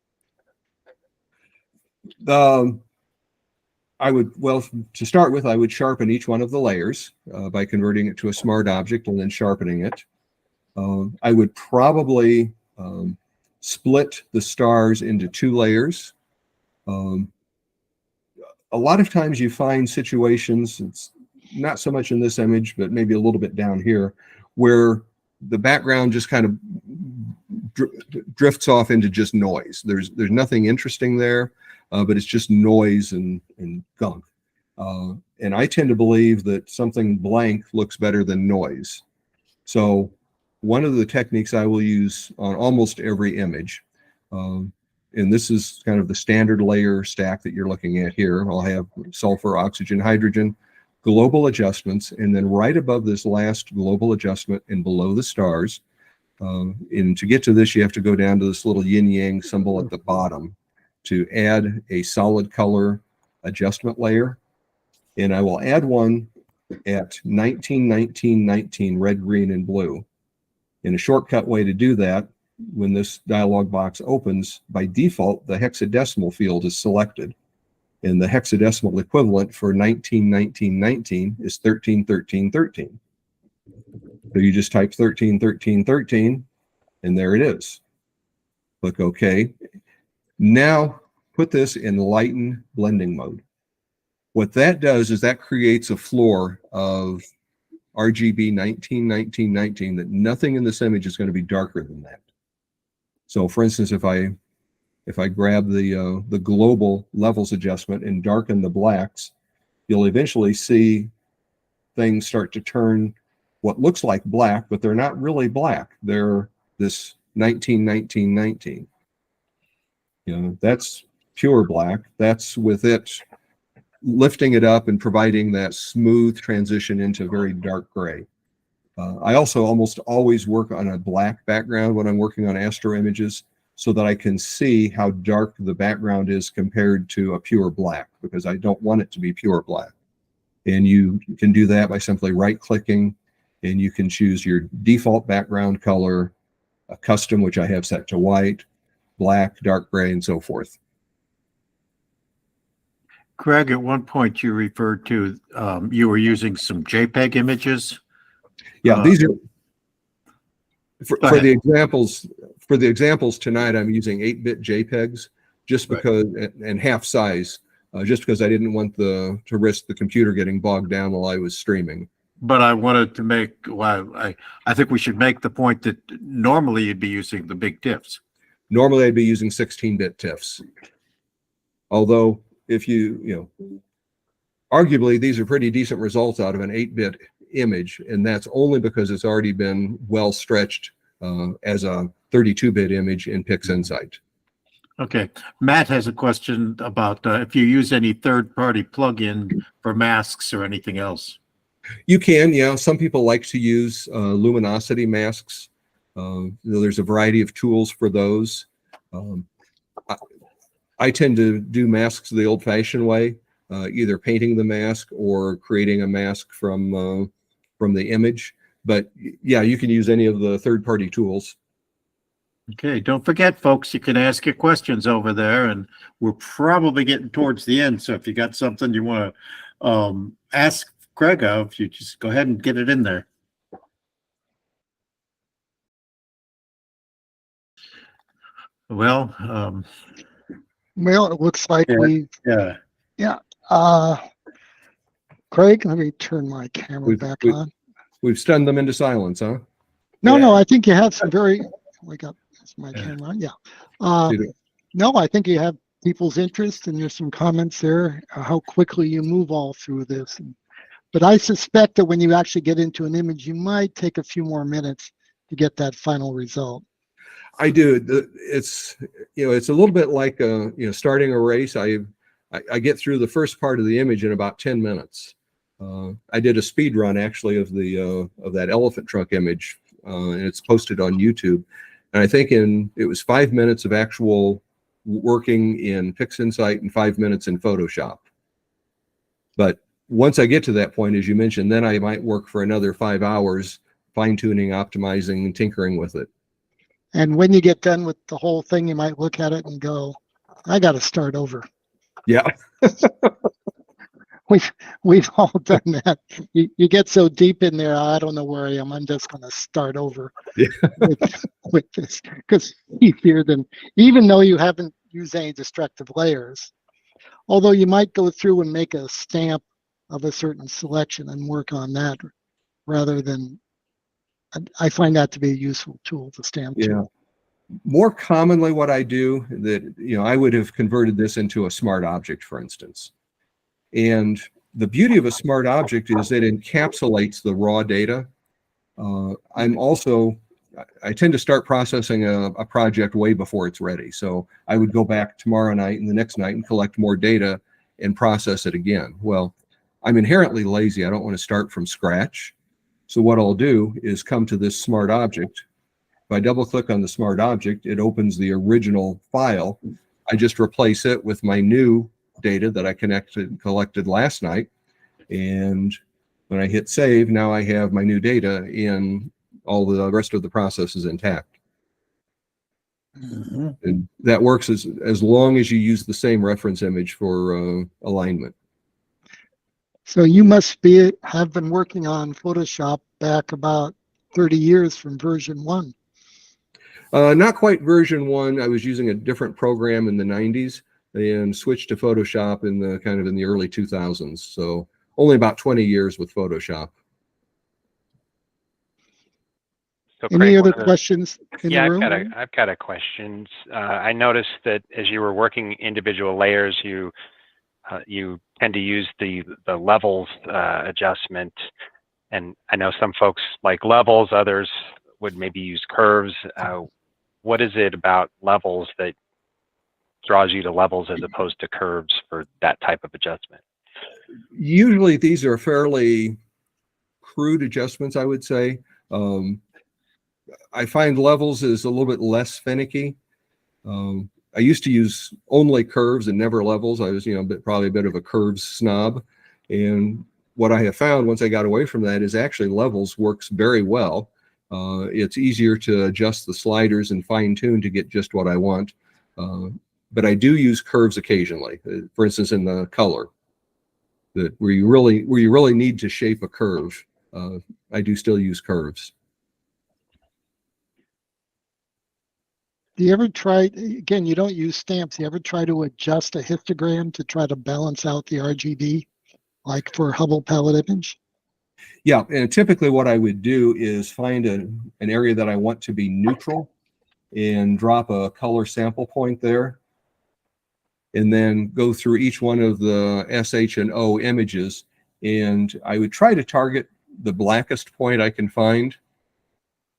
Speaker 2: To start with, I would sharpen each one of the layers by converting it to a smart object and then sharpening it. I would probably split the stars into 2 layers. A lot of times you find situations, it's not so much in this image, but maybe a little bit down here, where the background just kind of drifts off into just noise. There's nothing interesting there, but it's just noise and gunk. And I tend to believe that something blank looks better than noise. So one of the techniques I will use on almost every image, and this is kind of the standard layer stack that you're looking at here. I'll have sulfur, oxygen, hydrogen, global adjustments, and then right above this last global adjustment and below the stars. And to get to this, you have to go down to this little yin-yang symbol at the bottom to add a solid color adjustment layer. And I will add one at 19, 19, 19, red, green, and blue. And a shortcut way to do that, when this dialog box opens, by default, the hexadecimal field is selected. And the hexadecimal equivalent for 19, 19, 19 is 13, 13, 13. So you just type 13, 13, 13, and there it is. Click OK. Now put this in lighten blending mode. What that does is that creates a floor of RGB 19, 19, 19, that nothing in this image is going to be darker than that. So for instance, if I if I grab the global levels adjustment and darken the blacks, you'll eventually see things start to turn what looks like black, but they're not really black. They're this 19-19-19. You know, that's pure black. That's with it lifting it up and providing that smooth transition into very dark gray. I also almost always work on a black background when I'm working on astro images, so that I can see how dark the background is compared to a pure black, because I don't want it to be pure black. And you can do that by simply right-clicking, and you can choose your default background color, a custom, which I have set to white, black, dark gray, and so forth.
Speaker 4: Craig, at one point you referred to you were using some JPEG images.
Speaker 2: Yeah, these are for
Speaker 4: Go ahead.
Speaker 2: the examples. For the examples tonight, I'm using 8-bit JPEGs just because, and half size, just because I didn't want to risk the computer getting bogged down while I was streaming.
Speaker 4: But I wanted to make, well, I think we should make the point that normally you'd be using the big TIFFs.
Speaker 2: Normally, I'd be using 16-bit TIFFs. Although, if you know, arguably these are pretty decent results out of an 8-bit image, and that's only because it's already been well stretched as a 32-bit image in PixInsight.
Speaker 4: Okay, Matt has a question about if you use any third-party plugin for masks or anything else.
Speaker 2: You can, yeah. Some people like to use luminosity masks. There's a variety of tools for those. I tend to do masks the old-fashioned way, either painting the mask or creating a mask from the image. But yeah, you can use any of the third-party tools.
Speaker 4: Okay, don't forget, folks, you can ask your questions over there, and we're probably getting towards the end. So if you got something you want to ask Craig of, you just go ahead and get it in there. Well,
Speaker 1: Well, it looks like
Speaker 4: yeah.
Speaker 1: Craig, let me turn my camera back on.
Speaker 2: We've stunned them into silence, huh?
Speaker 1: No, I think you have some very, wake up, that's my camera on, yeah. No, I think you have people's interest, and there's some comments there, how quickly you move all through this. But I suspect that when you actually get into an image, you might take a few more minutes to get that final result.
Speaker 2: I do. It's, you know, it's a little bit like you know, starting a race. I get through the first part of the image in about 10 minutes. I did a speed run actually of that elephant trunk image, and it's posted on YouTube. And I think it was 5 minutes of actual working in PixInsight and 5 minutes in Photoshop. But once I get to that point, as you mentioned, then I might work for another 5 hours, fine-tuning, optimizing, and tinkering with it.
Speaker 1: And when you get done with the whole thing, you might look at it and go, I got to start over.
Speaker 2: Yeah.
Speaker 1: We've all done that. You get so deep in there, I don't know where I am. I'm just going to start over with this, because easier than, even though you haven't used any destructive layers, although you might go through and make a stamp of a certain selection and work on that rather than, I find that to be a useful tool to stamp to.
Speaker 2: More commonly what I do, that, you know, I would have converted this into a smart object, for instance. And the beauty of a smart object is it encapsulates the raw data. I tend to start processing a project way before it's ready. So I would go back tomorrow night and the next night and collect more data and process it again. Well, I'm inherently lazy. I don't want to start from scratch. So what I'll do is come to this smart object. If I double click on the smart object, it opens the original file. I just replace it with my new data that I collected last night. And when I hit save, now I have my new data in all the rest of the process is intact.
Speaker 4: Mm-hmm.
Speaker 2: And that works as long as you use the same reference image for alignment.
Speaker 1: So you must have been working on Photoshop back about 30 years from version 1.
Speaker 2: Not quite version 1. I was using a different program in the 90s and switched to Photoshop in the early 2000s. So only about 20 years with Photoshop.
Speaker 5: So
Speaker 1: Any
Speaker 5: Craig,
Speaker 1: other questions in
Speaker 5: yeah,
Speaker 1: the room?
Speaker 5: I've got a question. I noticed that as you were working individual layers, you tend to use the levels adjustment, and I know some folks like levels, others would maybe use curves. What is it about levels that draws you to levels as opposed to curves for that type of adjustment?
Speaker 2: Usually these are fairly crude adjustments, I would say. I find levels is a little bit less finicky. I used to use only curves and never levels. I was, probably a bit of a curves snob. And what I have found once I got away from that is actually levels works very well. It's easier to adjust the sliders and fine tune to get just what I want. But I do use curves occasionally. For instance, in the color, where you really need to shape a curve, I do still use curves.
Speaker 1: Do you ever try, again, you don't use stamps, you ever try to adjust a histogram to try to balance out the RGB, like for Hubble palette image?
Speaker 2: Yeah, and typically what I would do is find an area that I want to be neutral and drop a color sample point there, and then go through each one of the SH and O images, and I would try to target the blackest point I can find,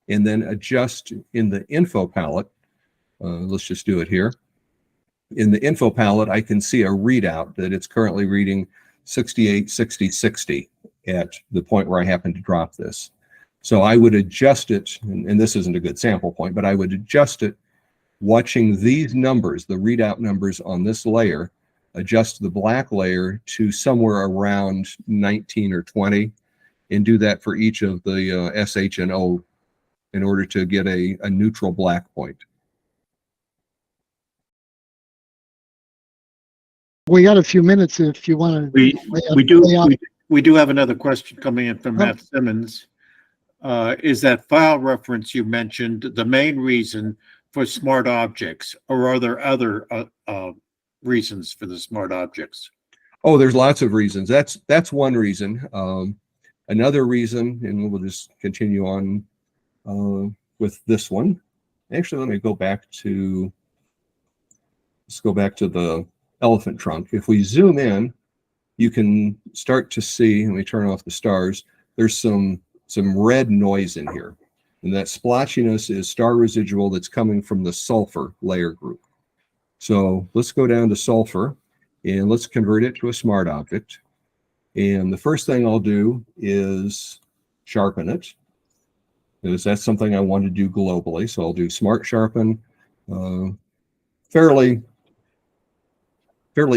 Speaker 2: and then adjust in the info palette. Let's just do it here. In the info palette, I can see a readout that it's currently reading 68, 60, 60 at the point where I happen to drop this. So I would adjust it, and this isn't a good sample point, but I would adjust it watching these numbers, the readout numbers on this layer, adjust the black layer to somewhere around 19 or 20, and do that for each of the SH and O in order to get a neutral black point.
Speaker 1: We got a few minutes if you want to.
Speaker 4: We do have another question coming in from Matt Simmons. Is that file reference you mentioned the main reason for smart objects, or are there other reasons for the smart objects?
Speaker 2: Oh, there's lots of reasons. That's one reason. Another reason, and we'll just continue on with this one. Actually, let me go back to. Let's go back to the elephant trunk. If we zoom in, you can start to see, and we turn off the stars, there's some red noise in here. And that splotchiness is star residual that's coming from the sulfur layer group. So let's go down to sulfur and let's convert it to a smart object. And the first thing I'll do is sharpen it, because that's something I want to do globally. So I'll do smart sharpen, fairly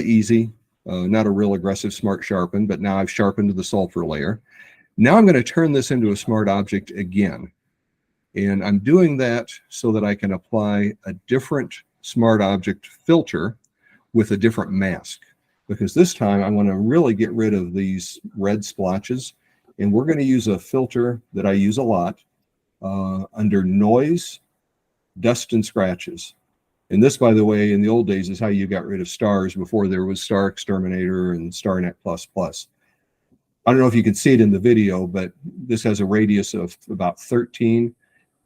Speaker 2: easy, not a real aggressive smart sharpen, but now I've sharpened the sulfur layer. Now I'm going to turn this into a smart object again. And I'm doing that so that I can apply a different smart object filter with a different mask. Because this time I want to really get rid of these red splotches. And we're going to use a filter that I use a lot under noise, dust and scratches. And this, by the way, in the old days is how you got rid of stars before there was Star Exterminator and StarNet++. I don't know if you can see it in the video, but this has a radius of about 13,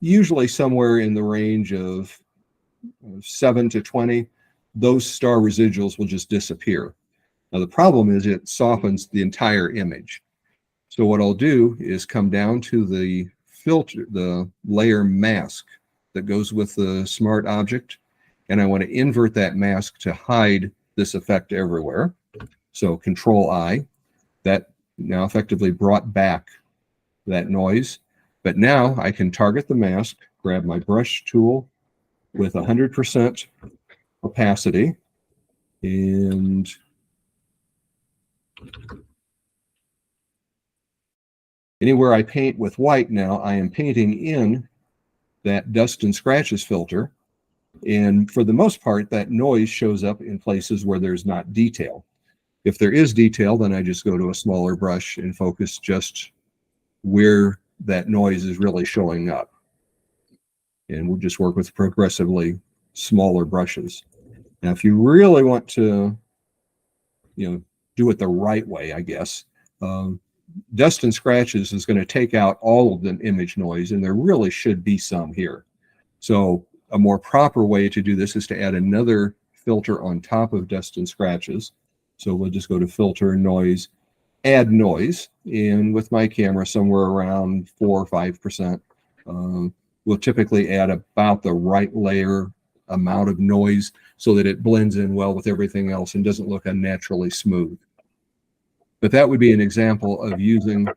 Speaker 2: usually somewhere in the range of 7 to 20. Those star residuals will just disappear. Now, the problem is it softens the entire image. So what I'll do is come down to the filter, the layer mask that goes with the smart object, and I want to invert that mask to hide this effect everywhere. So Control I, that now effectively brought back that noise. But now I can target the mask, grab my brush tool with 100% opacity, and anywhere I paint with white now, I am painting in that dust and scratches filter. And for the most part, that noise shows up in places where there's not detail. If there is detail, then I just go to a smaller brush and focus just where that noise is really showing up. And we'll just work with progressively smaller brushes. Now, if you really want to, do it the right way, I guess, dust and scratches is going to take out all of the image noise, and there really should be some here. So a more proper way to do this is to add another filter on top of dust and scratches. So we'll just go to filter, noise, add noise, and with my camera somewhere around 4 or 5%, we'll typically add about the right layer amount of noise so that it blends in well with everything else and doesn't look unnaturally smooth. But that would be an example of using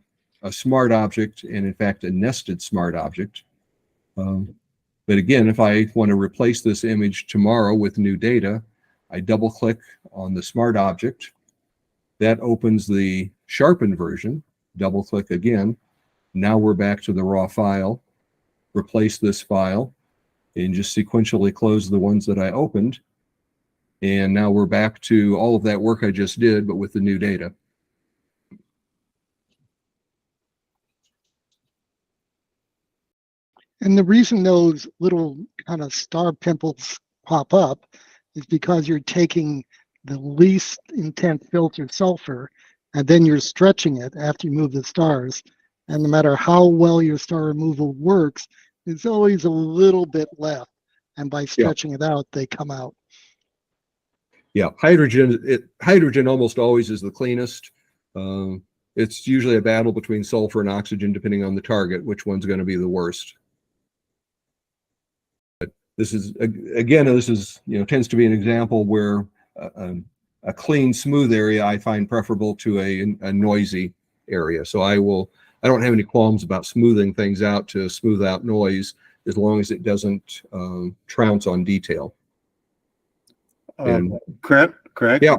Speaker 2: a smart object, and in fact a nested smart object. But again, if I want to replace this image tomorrow with new data, I double click on the smart object. That opens the sharpened version. Double click again. Now we're back to the raw file. Replace this file and just sequentially close the ones that I opened. And now we're back to all of that work I just did, but with the new data.
Speaker 1: And the reason those little kind of star pimples pop up is because you're taking the least intense filter sulfur and then you're stretching it after you move the stars. And no matter how well your star removal works, there's always a little bit left. And by stretching it out, they come out.
Speaker 2: Yeah, hydrogen almost always is the cleanest. It's usually a battle between sulfur and oxygen, depending on the target, which one's going to be the worst. But this is, again, this is, tends to be an example where a clean, smooth area I find preferable to a noisy area. So I don't have any qualms about smoothing things out to smooth out noise, as long as it doesn't trounce on detail.
Speaker 4: Craig?
Speaker 2: Yeah.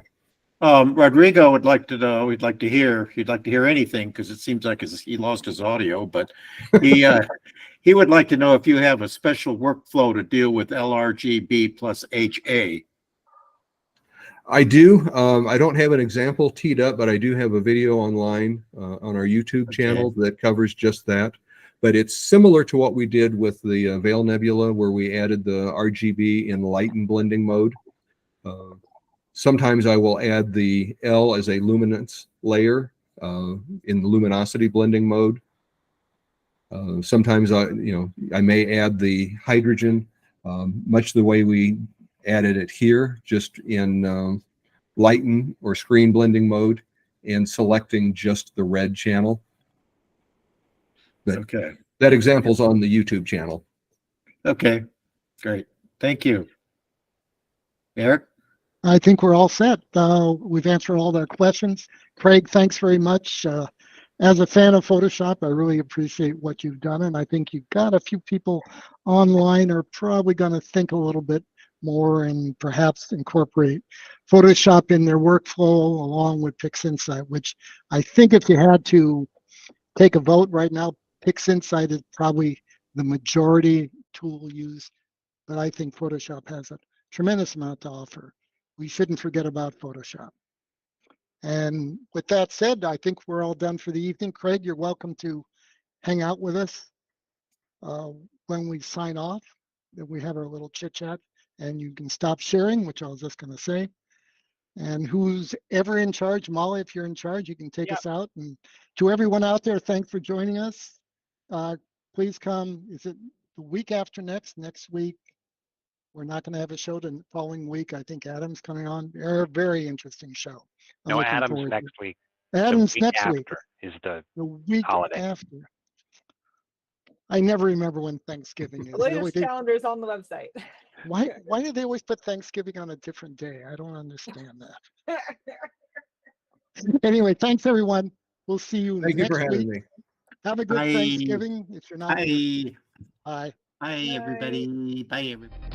Speaker 4: Rodrigo would like to know, he'd like to hear anything, because it seems like he lost his audio, but he would like to know if you have a special workflow to deal with LRGB plus HA.
Speaker 2: I do. I don't have an example teed up, but I do have a video online on our YouTube channel that covers just that. But it's similar to what we did with the Veil Nebula, where we added the RGB in light and blending mode. Sometimes I will add the L as a luminance layer in the luminosity blending mode. Sometimes I may add the hydrogen, much the way we added it here, just in lighten or screen blending mode, and selecting just the red channel. But that example's on the YouTube channel.
Speaker 4: Okay, great. Thank you. Eric?
Speaker 1: I think we're all set. We've answered all their questions. Craig, thanks very much. As a fan of Photoshop, I really appreciate what you've done, and I think you've got a few people online are probably going to think a little bit more and perhaps incorporate Photoshop in their workflow along with PixInsight, which I think if you had to take a vote right now, PixInsight is probably the majority tool used, but I think Photoshop has a tremendous amount to offer. We shouldn't forget about Photoshop. And with that said, I think we're all done for the evening. Craig, you're welcome to hang out with us when we sign off. We have our little chit chat, and you can stop sharing, which I was just going to say. And who's ever in charge, Molly, if you're in charge, you can take us out. And to everyone out there, thanks for joining us. Please come. Is it the week after next week? We're not going to have a show the following week. I think Adam's coming on. They're a very interesting show.
Speaker 5: No, Adam's next week.
Speaker 1: Adam's next week.
Speaker 5: Is the
Speaker 1: week
Speaker 5: holiday.
Speaker 1: After. I never remember when Thanksgiving is.
Speaker 3: The latest calendar is on the website.
Speaker 1: Why do they always put Thanksgiving on a different day? I don't understand that. Anyway, thanks everyone. We'll see you
Speaker 2: Thank
Speaker 1: next
Speaker 2: you for having
Speaker 1: week.
Speaker 2: me.
Speaker 1: Have a good Thanksgiving. If you're not.
Speaker 4: Bye.
Speaker 1: Bye.
Speaker 4: Bye, everybody. Bye, everybody.